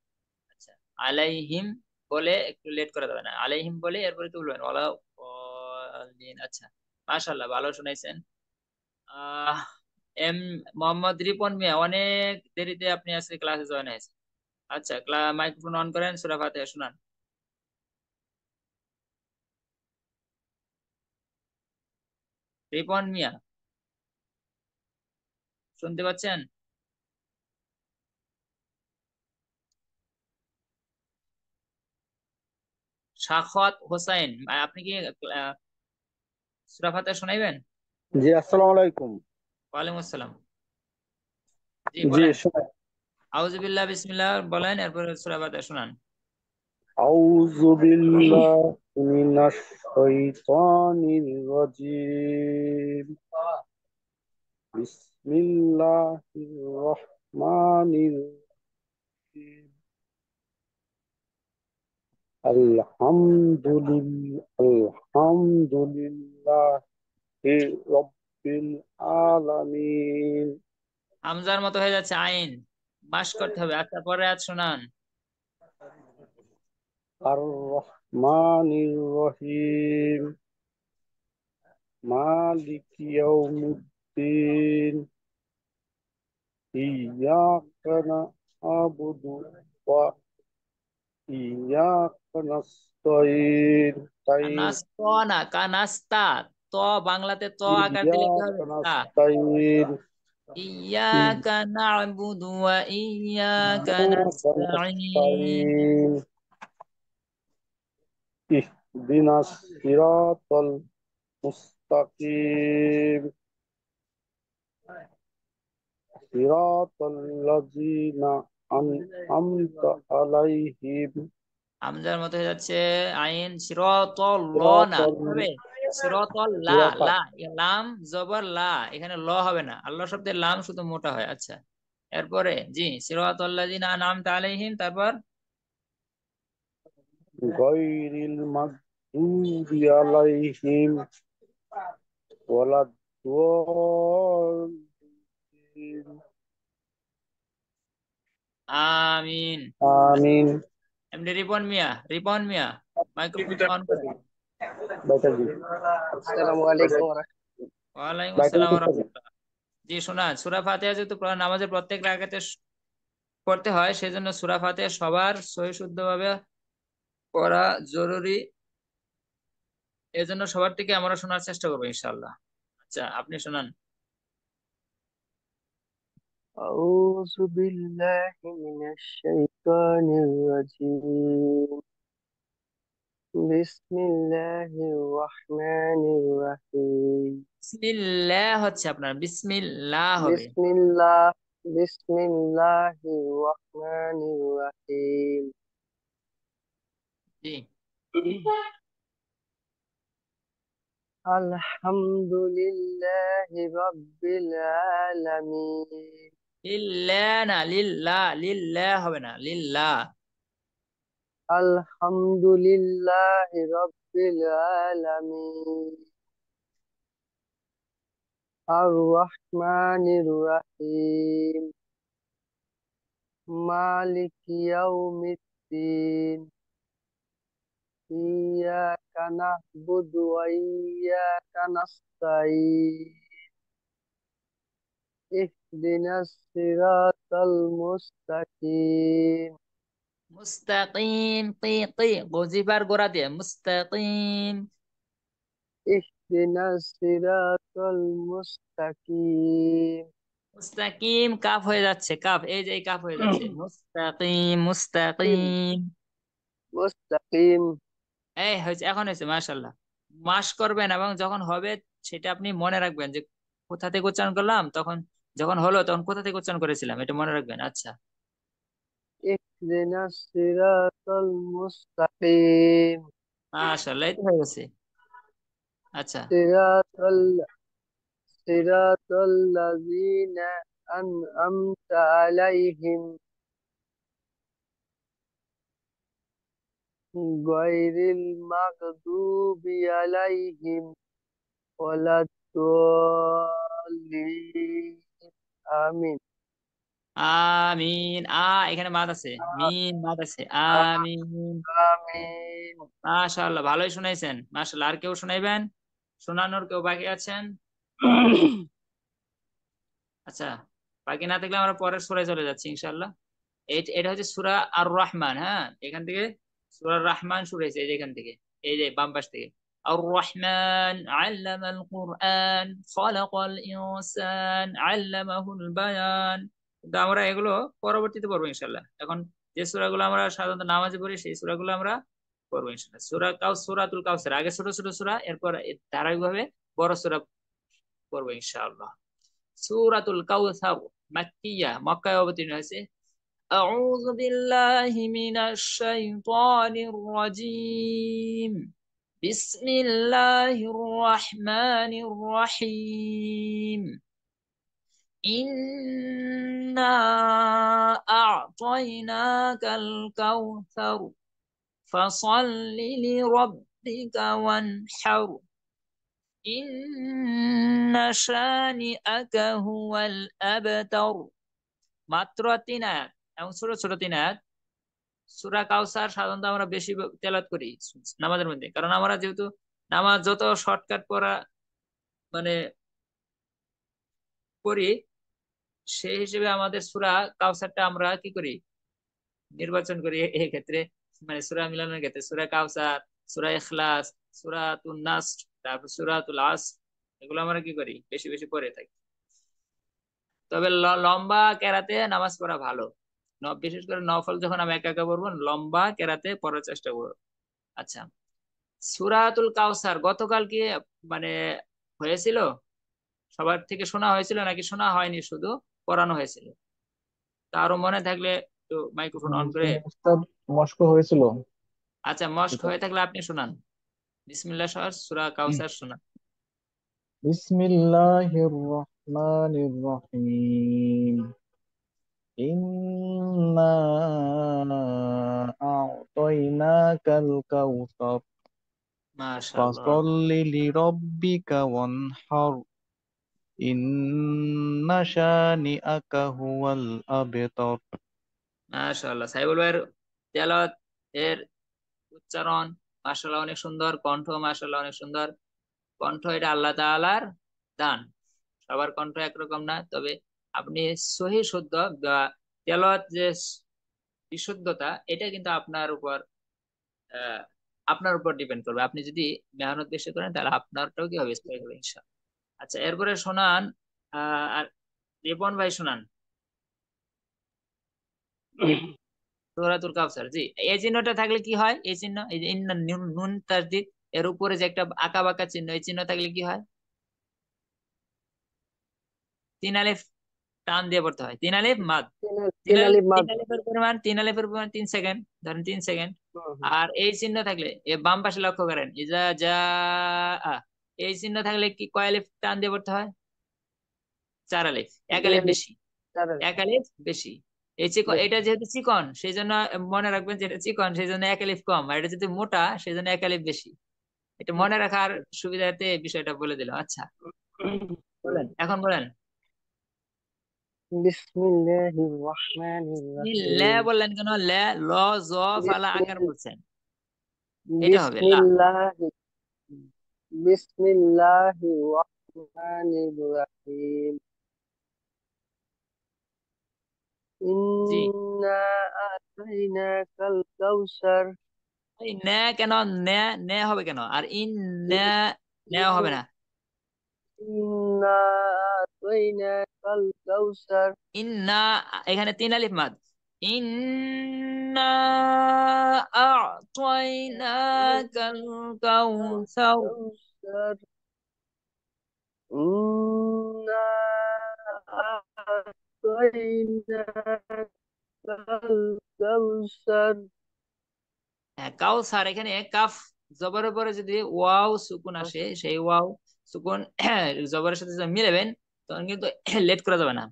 আচ্ছা, আলাইহিম বলে একটু লেট করা যাবে না, আলাইহিম বলে এরপরে কি বলবেন, ওয়ালা ضالين। আচ্ছা, মাশাআল্লাহ, ভালো শুনাইছেন। আহ এম মোহাম্মদ রিপন মিয়া, অনেক দেরিতে আপনি আজকে ক্লাসে জয়েন হয়েছেন। আচ্ছা, মাইক্রোফোন অন করেন, সূরা ফাতিহা শোনান। রিপন মিয়া, শুনতে পাচ্ছেন? সাখাওয়াত হোসাইন, আপনি কি সূরা ফাতিহা শোনাইবেন? জি, আসসালামু আলাইকুম। ওয়ালাইকুম আসসালাম। জি, জি, বলেন। আউযু বিল্লাহ, বিসমিল্লাহ বলেন, এরপর সূরা ফাতিহা শোনান। আউযু বিল্লাহি মিনাশ শাইতানির রাজিম। বিসমিল্লাহির রহমানির রহিম। আলহামদুলিল্লাহি রাব্বিল আলামিন। হামজার মতো হয়ে যাচ্ছে আইন, মাস করতে হবে। আচ্ছা, পরে আয়াত শোনান। আর রহমানির রহিম। মালিকি ইয়াউমিদ্দিন। ইyyaka na'budu wa iyyaka nasta'in. কানাস্তা না, কানাস্তা। ত বাংলাতে ত আকার দিলে কি হবে? Iyyaka তা। nasta'in. ইয়াকা না'বুদু ওয়া ইয়াকা Iyyaka নাস্তাঈন। nasta'in. Ihdinas siratal mustaqim. Siratal ladzina an'amta alaihim. হামজার মতো হয়ে যাচ্ছে আইন, সিরাতাল ল না, Siratal কি হবে? সিরাতাল লা, sirata লা, লাম জবর লা, এখানে ল হবে না, আল্লাহ শব্দের লাম শুধু মোটা হয়। আচ্ছা, এরপরে জি, সিরাতাল লাযিনা আনআমতা আলাইহিম, তারপর ghairil maghdubi alaihim waladdallin. আমিন। আমিন। এমনি রিপন মিয়া, রিপন মিয়া, মাইক্রোফোন অন করেন। বাইতাজি। আসসালামু আলাইকুম ওয়ালাইকুম বাইতাজি আসসালাম ওয়া করতেছি। রাহমাতুল্লাহ। জি, শোনা, সূরা ফাতিহা যেহেতু নামাজের প্রত্যেক রাকাতে পড়তে হয়, সেজন্য সূরা ফাতিহা সবার সহি শুদ্ধভাবে পড়া জরুরি। এজন্য সবার থেকে আমরা শোনার চেষ্টা করবো ইনশাআল্লাহ। আচ্ছা, আপনি শোনান। أعوذ بالله من الشيطان الرجيم بسم الله الرحمن الرحيم বিসমিল্লাহ হচ্ছে আপনার, বিসমিল্লাহ হবে। بسم الله بسم الله الرحمن الرحيم আলহামদুলিল্লাহি রাব্বিল আলামিন। লিল্লাহ না, লিল্লাহ, লিল্লাহ হবে না, লিল্লাহ। আলহামদুলিল্লাহি রাব্বিল আলামিন। আর রহমানির রহিম। মালিক ইয়াউমিদ্দিন। ইয়াকা না'বুদু ওয়া ইয়াকা নাস্তাঈন। ইহদিনাস সিরাতাল মুস্তাকিম। মুস্তাকিম, কি কি গজিবার গোড়া দিয়ে মুস্তাকিম। ইহদিনাস সিরাতাল মুস্তাকিম। মুস্তাকিম কাফ হয়ে যাচ্ছে, কাফ, এই যে এই কাফ হয়ে যাচ্ছে, মুস্তাকিম, মুস্তাকিম। মুস্তাকিম। এই হয়েছে, এখন হয়েছে, মাশাআল্লাহ। মাস করবেন এবং যখন হবে সেটা আপনি মনে রাখবেন যে কোথা থেকে উচ্চারণ করলাম, তখন যখন হলো তখন কোথা থেকে উচ্চারণ করেছিলাম, এটা মনে রাখবেন। আচ্ছা, ইহদিনাস সিরাতাল মুস্তাকিম। মাশাআল্লাহ, এই তো হয়ে গেছে। আচ্ছা, সিরাতাল সিরাতাল লাযিনা আন'আমতা আলাইহিম গায়রিল মাগদুবি আলাইহিম ওয়ালাদ-দাল্লিন। আমিন। আমিন। এখানে মাদ আছে, মিন মাদ আছে, আমিন। আমিন। মাশাআল্লাহ, ভালোই শুনাইছেন, মাশাআল্লাহ। আর কেউ শুনাইবেন? শোনানোর কেউ বাকি আছেন? আচ্ছা, বাকি না থাকলে আমরা পরের সূরায় চলে যাচ্ছি ইনশাআল্লাহ। এটা হচ্ছে সূরা আর রহমান। হ্যাঁ, এখান থেকে সূরা রহমান শুরু হয়েছে, এই যে এখান থেকে, এই যে বাম পাশ থেকে। আর রহমান আল্লামাল কুরআন খালাকাল ইনসান আল্লামাহুল বায়ান। কিন্তু আমরা এগুলো পরবর্তীতে পড়বো ইনশাআল্লাহ। এখন যে সূরাগুলো আমরা সাধারণত নামাজে পড়ি সেই সূরাগুলো আমরা পড়বো ইনশাআল্লাহ। সূরাতুল কাউসার আগে ছোট ছোট সূরা, এরপর ধারাবাহিকভাবে বড় সূরা পড়বো ইনশাআল্লাহ। সূরাতুল কাউসার মাক্কিয়া, মক্কায় অবতীর্ণ হয়েছে। أعوذ بالله من الشيطان الرجيم. بسم الله الرحمن الرحيم. إنا أعطيناك الكوثر فصل لربك وانحر إن شانئك هو الأبتر। মাত্র 3 আয়াত এবং ছোট ছোট 3 আয়াত। সূরা কাউসার সাধারণত আমরা বেশি তেলাওয়াত করি নামাজের মধ্যে, কারণ আমরা যেহেতু নামাজ যত শর্টকাট পড়া মানে করি, সেই হিসেবে আমাদের সূরা কাউসারটা আমরা কি করি, নির্বাচন করি। এই ক্ষেত্রে মানে সূরা মিলানোর ক্ষেত্রে সূরা কাউসার, সূরা ইখলাস, সূরাতুন নাসর, তারপর সূরাতুল আসর, এগুলো আমরা কি করি, বেশি বেশি পড়ে থাকি। তবে লম্বা কেরাতে নামাজ পড়া ভালো। বিশেষ করে নফল যখন আমি একা একা পড়বো, লম্বা কেরাতে পড়ার চেষ্টা করবো। আচ্ছা, সূরাতুল কাউসার গতকাল কি মানে হয়েছিল, সবার থেকে শোনা হয়েছিল নাকি শোনা হয়নি, শুধু পড়ানো হয়েছিল? কারো মনে থাকলে একটু মাইক্রোফোন অন জি করে। উস্তাদ, মস্ক হয়েছিল। আচ্ছা, মস্ক হয়ে থাকলে আপনি শোনান। বিসমিল্লাহ সহ সূরা কাউসার শোনান। বিসমিল্লাহির রহমানির রহিম। ইন্না আ'তাইনাকাল কাউসার মাশাআল্লাহ, ফাসাল্লি লিরাব্বিকা ওয়ানহার ইন্না শানিআকা হুয়াল আবতার। মাশাআল্লাহ। সাইবুল ভাইয়ের তেলাওয়াত এর উচ্চারণ মাশাআল্লাহ অনেক সুন্দর, কণ্ঠ মাশাআল্লাহ অনেক সুন্দর। কণ্ঠ এটা আল্লাহ তাআলার দান, সবার কণ্ঠ একরকম না। তবে আপনি সহি শুদ্ধ বা তেলাওয়াত যে বিশুদ্ধতা, এটা কিন্তু আহ আপনার উপর ডিপেন্ড করবে। আপনি যদি মেহনত বেশি করেন তাহলে আপনারটাও কি হবে, স্থায়ী হবে ইনশাআল্লাহ। আচ্ছা, এরপরে শোনান আর রিপন ভাই শোনান সূরাতুল কাউসার। জি, এই চিহ্নটা থাকলে কি হয়, এই চিহ্ন, এই যে ইন্না নুন তাসদিদ, এর উপরে যে একটা আঁকা বাঁকা চিহ্ন, এই চিহ্ন থাকলে কি হয়? 3 আলিফ টান দিয়ে পড়তে হয়, 3 আলিফ মাদ। তিন আলিফ মাদ। 3 আলিফের পরিমাণ 3 সেকেন্ড, ধরেন 3 সেকেন্ড। আর এই চিহ্ন থাকলে বাম পাশে লক্ষ্য করেন, ইজা যা এই চিহ্ন থাকলে কি কয় আলিফ টান দিয়ে পড়তে হয়? 4 আলিফ। 1 আলিফ Really? বেশি, 1 আলিফ বেশি। এটা যেহেতু চিকন সেই জন্য মনে রাখবেন যে এটা চিকন সেই জন্য 1 আলিফ কম, আর এটা যদি মোটা সেই জন্য 1 আলিফ বেশি। এটা মনে রাখার সুবিধার্থে এই বিষয়টা বলে দিলাম। আচ্ছা বলেন, এখন বলেন। লে Bismillahirrahmanirrahim. বললেন কেন? লে ল জ ফালা আকার Bismillah. বলছেন, এটা হবে লা। Bismillahirrahmanirrahim. জি, Inna atainakal kautsar. এই নে কেন? নে নে হবে কেন? আর ইন নে নে হবে না। Inna atainakal kautsar. ইন্না, এখানে 3 আলিফ মাদ। ইন্না আ'তাইনাকাল কাউসার। Kautsar. Inna atainakal kautsar. হ্যাঁ, কাউসার, এখানে কাফ জবরের পরে যদি ওয়াও সুকুন আসে, সেই ওয়াও সুকুন জবরের সাথে যখন মিলাবেন তখন কিন্তু লেট করা যাবে না।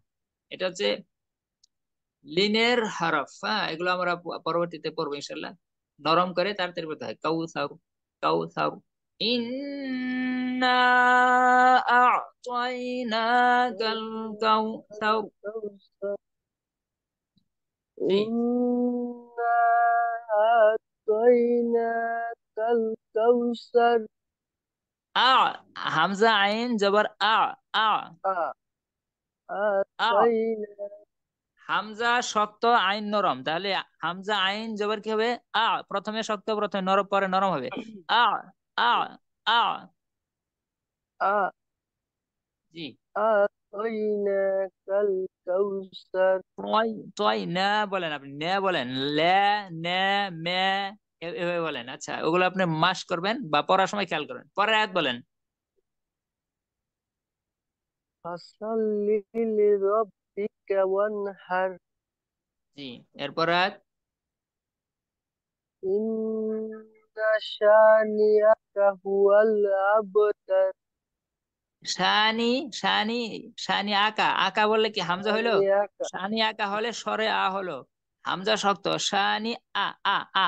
এটা হচ্ছে লিনের হরফ। হ্যাঁ, এগুলো আমরা পরবর্তীতে পড়বো ইনশাল্লাহ। নরম করে তাড়াতাড়ি বলতে হয়, কাউসার কাউসার। ইন্না আ'তাইনাকাল কাউসার। Kautsar. জি, Inna atainakal kautsar. আ হামজা আইন জবর আ। আ আ Ataina. হামজা শক্ত আইন নরম, তাহলে হামজা আইন জবর কি হবে? প্রথমে শক্ত, প্রথমে নরম, পরে নরম হবে। আ আ আ A জি, atainakal kautsar. তয় তয় না বলেন, আপনি নে বলেন, লে নে মে এভাবে বলেন। আচ্ছা, ওগুলো আপনি মাস করবেন বা পড়ার সময় খেয়াল করবেন। পরের আয়াত বলেন। Fasalli lirabbika wanhar. জি, এরপর আয়াত। Inna shani'aka huwal abtar. Shani Shani Shani আকা, আকা বললে কি হামজা হইলো? Shani'aka. শানি আকা হলে স্বরে আ হলো, হামজা শক্ত। শানি আ আ আ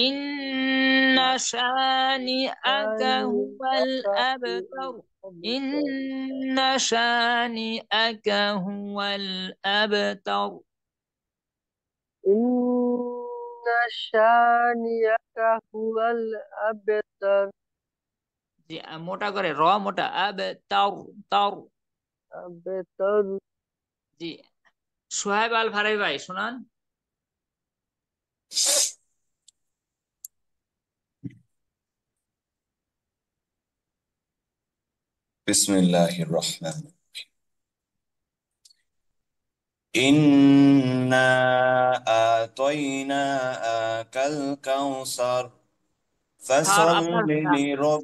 ইন্না শানি আকা হুয়াল Shani'aka আবতার। huwal abtar. ইন্না শানি আকা হুয়াল আবতার। Inna shani'aka huwal abtar. জি, মোটা করে র মোটা, আবতার তার। Abtar. জি, সোহেব আল ফারাই ভাই শুনান। بسم الله الرحمن إنا أعطيناك الكوثر স্যার فصل আপনার لرب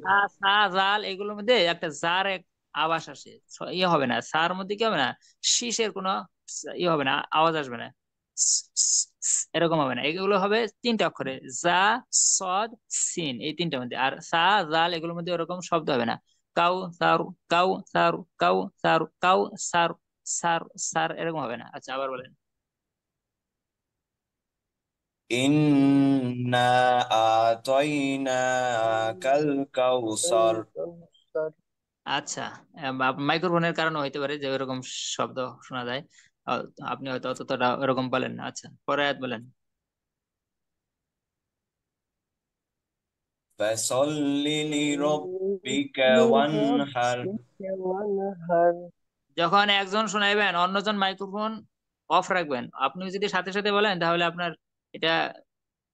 জাল এগুলোর মধ্যে একটা জার এক আওয়াজ আসে, ইয়ে হবে না, সার মধ্যে কি হবে না, শীষের কোনো ইয়ে হবে না, আওয়াজ আসবে না, এরকম হবে না। এগুলো হবে 3টা অক্ষরে, জা সদ সিন, এই 3টার মধ্যে। আর সা জাল এগুলোর মধ্যে ওরকম শব্দ হবে না। Cow Saroo cow Saroo cow Saroo cow সার সার সার এরকম হবে না। আচ্ছা, আবার বলেন। إنا أعطيناك الكوثر Kautsar. আচ্ছা, মাইক্রোফোনের কারণে হইতে পারে যে এরকম শব্দ শোনা যায়। আহ, আপনি হয়তো অতটা এরকম বলেন না। আচ্ছা, পরে আয়াত বলেন। فصل لربك وانحر Lirabbika wanhar. যখন একজন শোনাইবেন অন্যজন মাইক্রোফোন অফ রাখবেন। আপনি যদি সাথে সাথে বলেন তাহলে আপনার এটা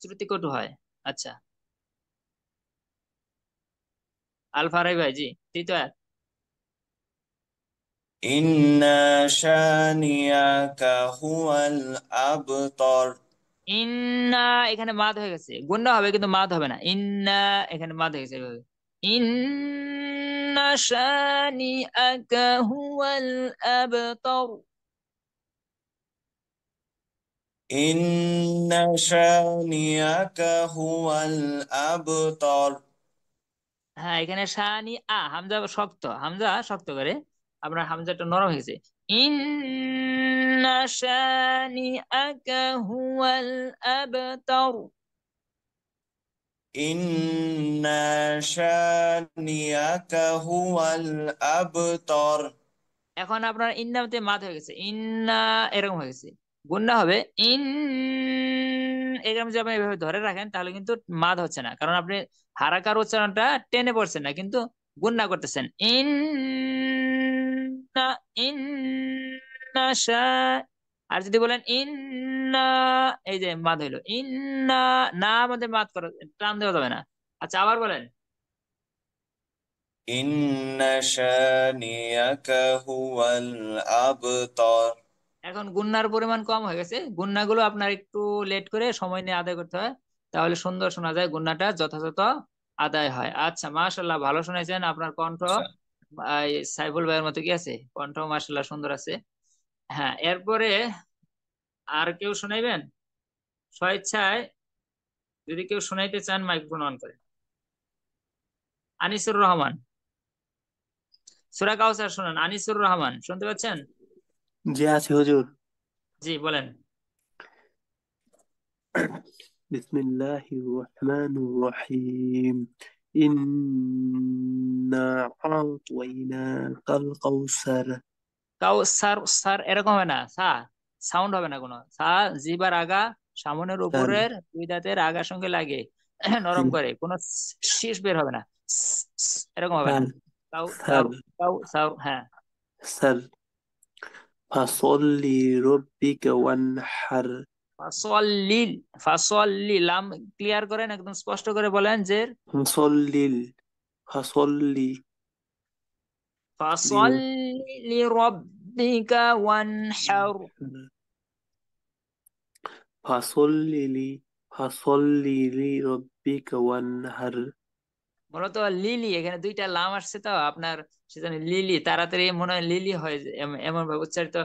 শ্রুতিকটু হয়। আচ্ছা, আলফারাই ভাই জি, তৃতীয় আয়াত। إن شانئك هو الأبتر ইন্না, এখানে মাদ হয়ে গেছে, গুণা হবে কিন্তু মাদ হবে না। ইন্না, এখানে মাদ হয়ে গেছে এভাবে। ইন্না শানিআকা হুয়াল আবতার। ইন্না শানিয়াকা হুয়াল আবতার। হ্যাঁ, এখানে শানি হামজা শক্ত, হামজা শক্ত করে আপনার হামজাটা নরম হয়েছে। ইন্না শানিআকা হুয়াল আবতার। ইন্না শানিয়াকা হুয়াল আবতার। এখন আপনার ইন্নাতে মাদ হয়ে গেছে, ইন্না এরকম হয়ে গেছে, গুন্না হবে ইন। এরকম যদি আপনি এভাবে ধরে রাখেন তাহলে কিন্তু মাদ হচ্ছে না, কারণ আপনি হারাকার উচ্চারণটা টেনে পড়ছেন না, কিন্তু গুন্না করতেছেন। ইন্না ইন্না শা। আর যদি বলেন ইন্না, এই যে মাদ হইলো ইন্না, না আমাদের মাদ করা, টান দেওয়া যাবে না। আচ্ছা, আবার বলেন। ইন্না শানিয়াকা হুয়াল আবতার। এখন গুন্নার পরিমাণ কম হয়ে গেছে, গুন্নাগুলো আপনার একটু লেট করে সময় নিয়ে আদায় করতে হয়, তাহলে সুন্দর শোনা যায়, গুন্নাটা যথাযথ আদায় হয়। আচ্ছা, মাশাল্লাহ, ভালো শুনেছেন। আপনার কণ্ঠ আচ্ছা, এই সাইফুল ভাইয়ের মতো কি আছে, কণ্ঠ মাশাল্লাহ সুন্দর আছে। হ্যাঁ, এরপরে আর কেউ শোনাইবেন স্বেচ্ছায়? যদি কেউ শোনাইতে চান মাইক্রোফোন অন করে। আনিসুর রহমান, সূরা কাউসার শোনান। আনিসুর রহমান, শুনতে পাচ্ছেন? জি আছে হুজুর। জি, বলেন। বিসমিল্লাহির রহমানির রহিম। ইন্না আ'তাইনাকাল কাউসার। কাউসার, সার এরকম হবে না, সা সাউন্ড হবে না কোনো, সা জিবার আগা সামনের স্যার, উপরের দুই দাঁতের আগার সঙ্গে লাগে জি নরম করে, কোনো শীষ বের হবে না, এরকম হবে না। স্যার, কাউ সাউ, স্যার, কাউ সাউ, হ্যাঁ। স্যার। ফাসল্লি রব্বিকা ওয়ানহার। ফাসল্লিল, ফাসল্লি, লাম ক্লিয়ার করেন, একদম স্পষ্ট করে বলেন যে ফাসল্লিল, ফাসল্লি লির ফাসল্লি লিরাব্বিকা ওয়ানহার। ফাসল্লি ফাসল্লি লিরব্বিকা ওয়ানহার। মূলত লিলি, এখানে দুইটা লাম আসছে তো আপনার, সেজন্য লিলি তাড়াতাড়ি মনে হয় লিলি হয় যে এমন ভাবে উচ্চারিত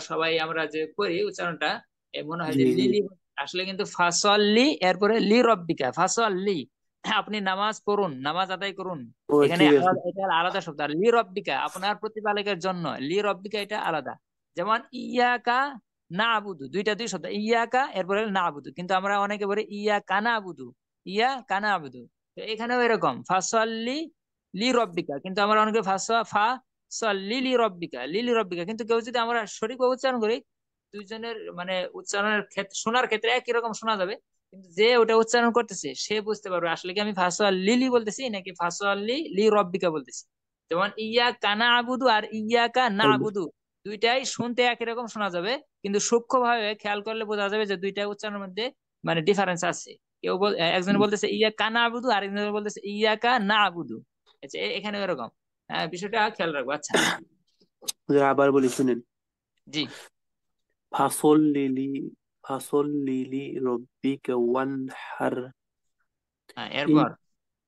সবাই আমরা যে করি উচ্চারণটা, মনে হয় জি যে জি লিলি। আসলে কিন্তু ফাসল্লি, এরপরে লি রব্বিকা, ফাসল্লি, আপনি নামাজ পড়ুন, নামাজ আদায় করুন। ও এখানে ঠিক আছে। আলাদা, এটা আলাদা শব্দ। আর লি রব্বিকা আপনার প্রতিপালকের জন্য, লি রব্বিকা এটা আলাদা। যেমন ইয়াকা না আবুদু, দুইটা দুই শব্দ, ইয়াকা এরপরে না আবুদু, কিন্তু আমরা অনেকে বলি ইয়া কানা আবুদু, ইয়া কানা আবুদু। তো এখানেও এরকম ফাসল্লি লি রব্বিকা, কিন্তু আমরা অনেকে ফাসল্লি লি রব্বিকা, লিলি রব্বিকা, কিন্তু কেউ যদি আমরা সঠিকভাবে উচ্চারণ করি, দুইজনের মানে উচ্চারণের ক্ষেত্রে, শোনার ক্ষেত্রে একই রকম শোনা যাবে, কিন্তু যে ওটা উচ্চারণ করতেছে সে বুঝতে পারবে আসলে কি আমি ফাসল্লি লি বলতেছি নাকি ফাসল্লি লি রব্বিকা বলতেছি। যেমন ইয়া কানা আবুদু আর ইয়া কা না আবুদু, দুইটাই শুনতে একই রকম শোনা যাবে, কিন্তু সূক্ষ্মভাবে খেয়াল করলে বোঝা যাবে যে দুইটা উচ্চারণের মধ্যে মানে ডিফারেন্স আছে। একজন বলতেছে ইয়া কানা আবুদু, আর একজন বলতেছে ইয়া কা না আবুদু। আচ্ছা, এখানে এরকম, হ্যাঁ, বিষয়টা খেয়াল রাখবো। আচ্ছা, আবার বলি শুনেন। জি, ফাসল্লি লি ফাসল্লি লিরব্বিকা ওয়ানহার। হ্যাঁ, ইন এরপর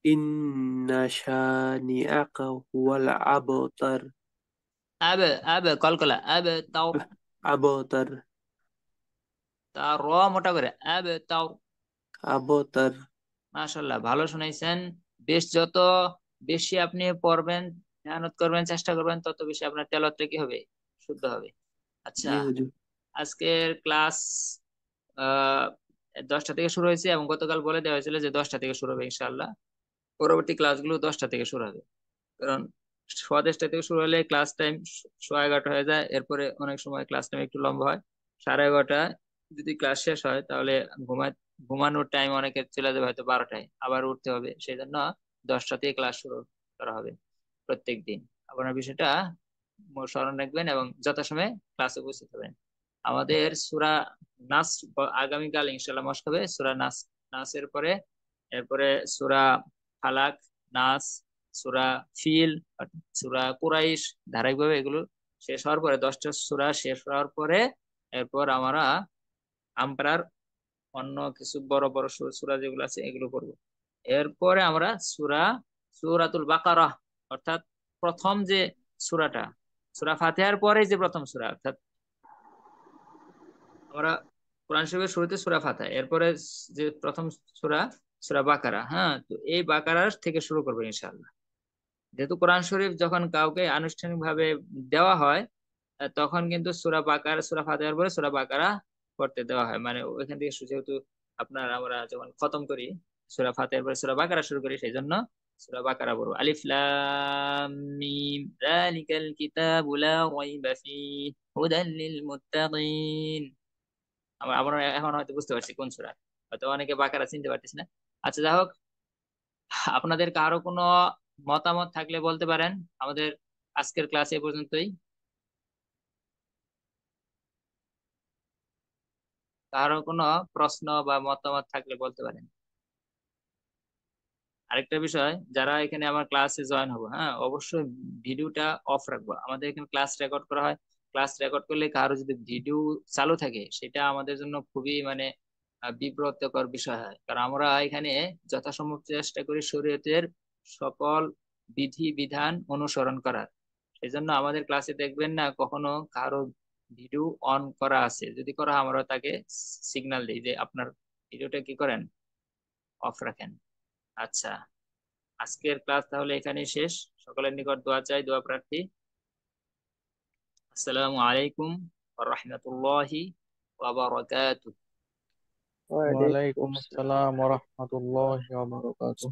ইন্না শানিআকা হুয়াল আবতার। আবে, আবে কলকলা, আবে তাও, আবতার, তা র মোটা করে, আবে তাও। আবতার। মাশাল্লাহ, ভালো শুনাইছেন। বেশ, যত বেশি আপনি পড়বেন, মেহনত করবেন, চেষ্টা করবেন, তত বেশি আপনার তেলাওয়াতটা কি হবে, শুদ্ধ হবে। আচ্ছা, জি হুজুর। আজকের ক্লাস 10টা থেকে শুরু হয়েছে, এবং গতকাল বলে দেওয়া হয়েছিল যে 10টা থেকে শুরু হবে ইনশাআল্লাহ। পরবর্তী ক্লাসগুলো 10টা থেকে শুরু হবে, কারণ 10:15 থেকে শুরু হলে ক্লাস টাইম 11:30 হয়ে যায়, এরপরে অনেক সময় ক্লাস টাইম একটু লম্বা হয়। 11:30 যদি ক্লাস শেষ হয় তাহলে ঘুমায়, ঘুমানোর টাইম অনেকের চলে যাবে হয়তো 12টায়, আবার উঠতে হবে, সেই জন্য 10টা থেকে ক্লাস শুরু করা হবে প্রত্যেক দিন। আপনার বিষয়টা স্মরণ রাখবেন এবং যথাসময়ে ক্লাসে উপস্থিত হবেন। আমাদের সূরা নাস আগামীকাল ইনশাল্লাহ মস্ক হবে, সূরা নাস, নাসের পরে এরপরে সূরা ফালাক, নাস, সূরা ফিল, সূরা কুরাইশ, ধারাবাহিকভাবে এগুলো শেষ হওয়ার পরে, 10টা সূরা শেষ হওয়ার পরে এরপর আমরা আমপারার অন্য কিছু বড় বড় সূরা যেগুলো আছে এগুলো পড়বো। এরপরে আমরা সূরাতুল বাকারা, অর্থাৎ প্রথম যে সূরাটা, সূরা ফাতিহার পরে যে প্রথম সূরা, অর্থাৎ আমরা কোরআন শরীফের শুরুতে সূরা ফাতিহা, এরপরে যে প্রথম সূরা সূরা বাকারা। হ্যাঁ, তো এই বাকারার থেকে শুরু করবো ইনশাআল্লাহ। যেহেতু কোরআন শরীফ যখন কাউকে আনুষ্ঠানিকভাবে দেওয়া হয়, তখন কিন্তু সূরা বাকারা সূরা ফাতিহার পরে সূরা বাকারা পড়তে দেওয়া হয়। মানে ওইখান থেকে যেহেতু আমরা যখন খতম করি সূরা ফাতিহার পরে সূরা বাকারা শুরু করি, সেই জন্য সূরা বাকারা পড়বো। আলিফ লাম মিম যালিকাল কিতাবু লা রাইবা ফীহি হুদাল লিল মুত্তাকিন। আমরা এখন হয়তো বুঝতে পারছি কোন সূরা, হয়তো অনেকে বাকারা চিনতে পারতেছি না। আচ্ছা, যাই হোক, আপনাদের কারো কোনো মতামত থাকলে বলতে পারেন। আমাদের আজকের ক্লাস এ পর্যন্তই। কারো কোনো প্রশ্ন বা মতামত থাকলে বলতে পারেন। আরেকটা বিষয়, যারা এখানে আমার ক্লাসে জয়েন হবো, হ্যাঁ, অবশ্যই ভিডিওটা অফ রাখবো। আমাদের এখানে ক্লাস রেকর্ড করা হয়। ক্লাস রেকর্ড করলে কারো যদি ভিডিও চালু থাকে, সেটা আমাদের জন্য খুবই মানে বিব্রতকর বিষয় হয়। কারণ আমরা এখানে যথাসম্ভব চেষ্টা করি শরীয়তের সকল বিধি বিধান অনুসরণ করার। সেই জন্য আমাদের ক্লাসে দেখবেন না কখনো কারো ভিডিও অন করা আছে, যদি করা হয় আমরা তাকে সিগন্যাল দিই যে আপনার ভিডিওটা কি করেন, অফ রাখেন। আচ্ছা, আজকের ক্লাস তাহলে এখানেই শেষ। সকলের নিকট দোয়া চাই, দোয়া প্রার্থী। আসসালামু আলাইকুম ওয়া রাহমাতুল্লাহি ওয়া বারাকাতুহু। ওয়ালাইকুম ওয়ালাইকুম আসসালাম। আসসালাম ওয়া রাহমাতুল্লাহি ওয়া বারাকাতুহু।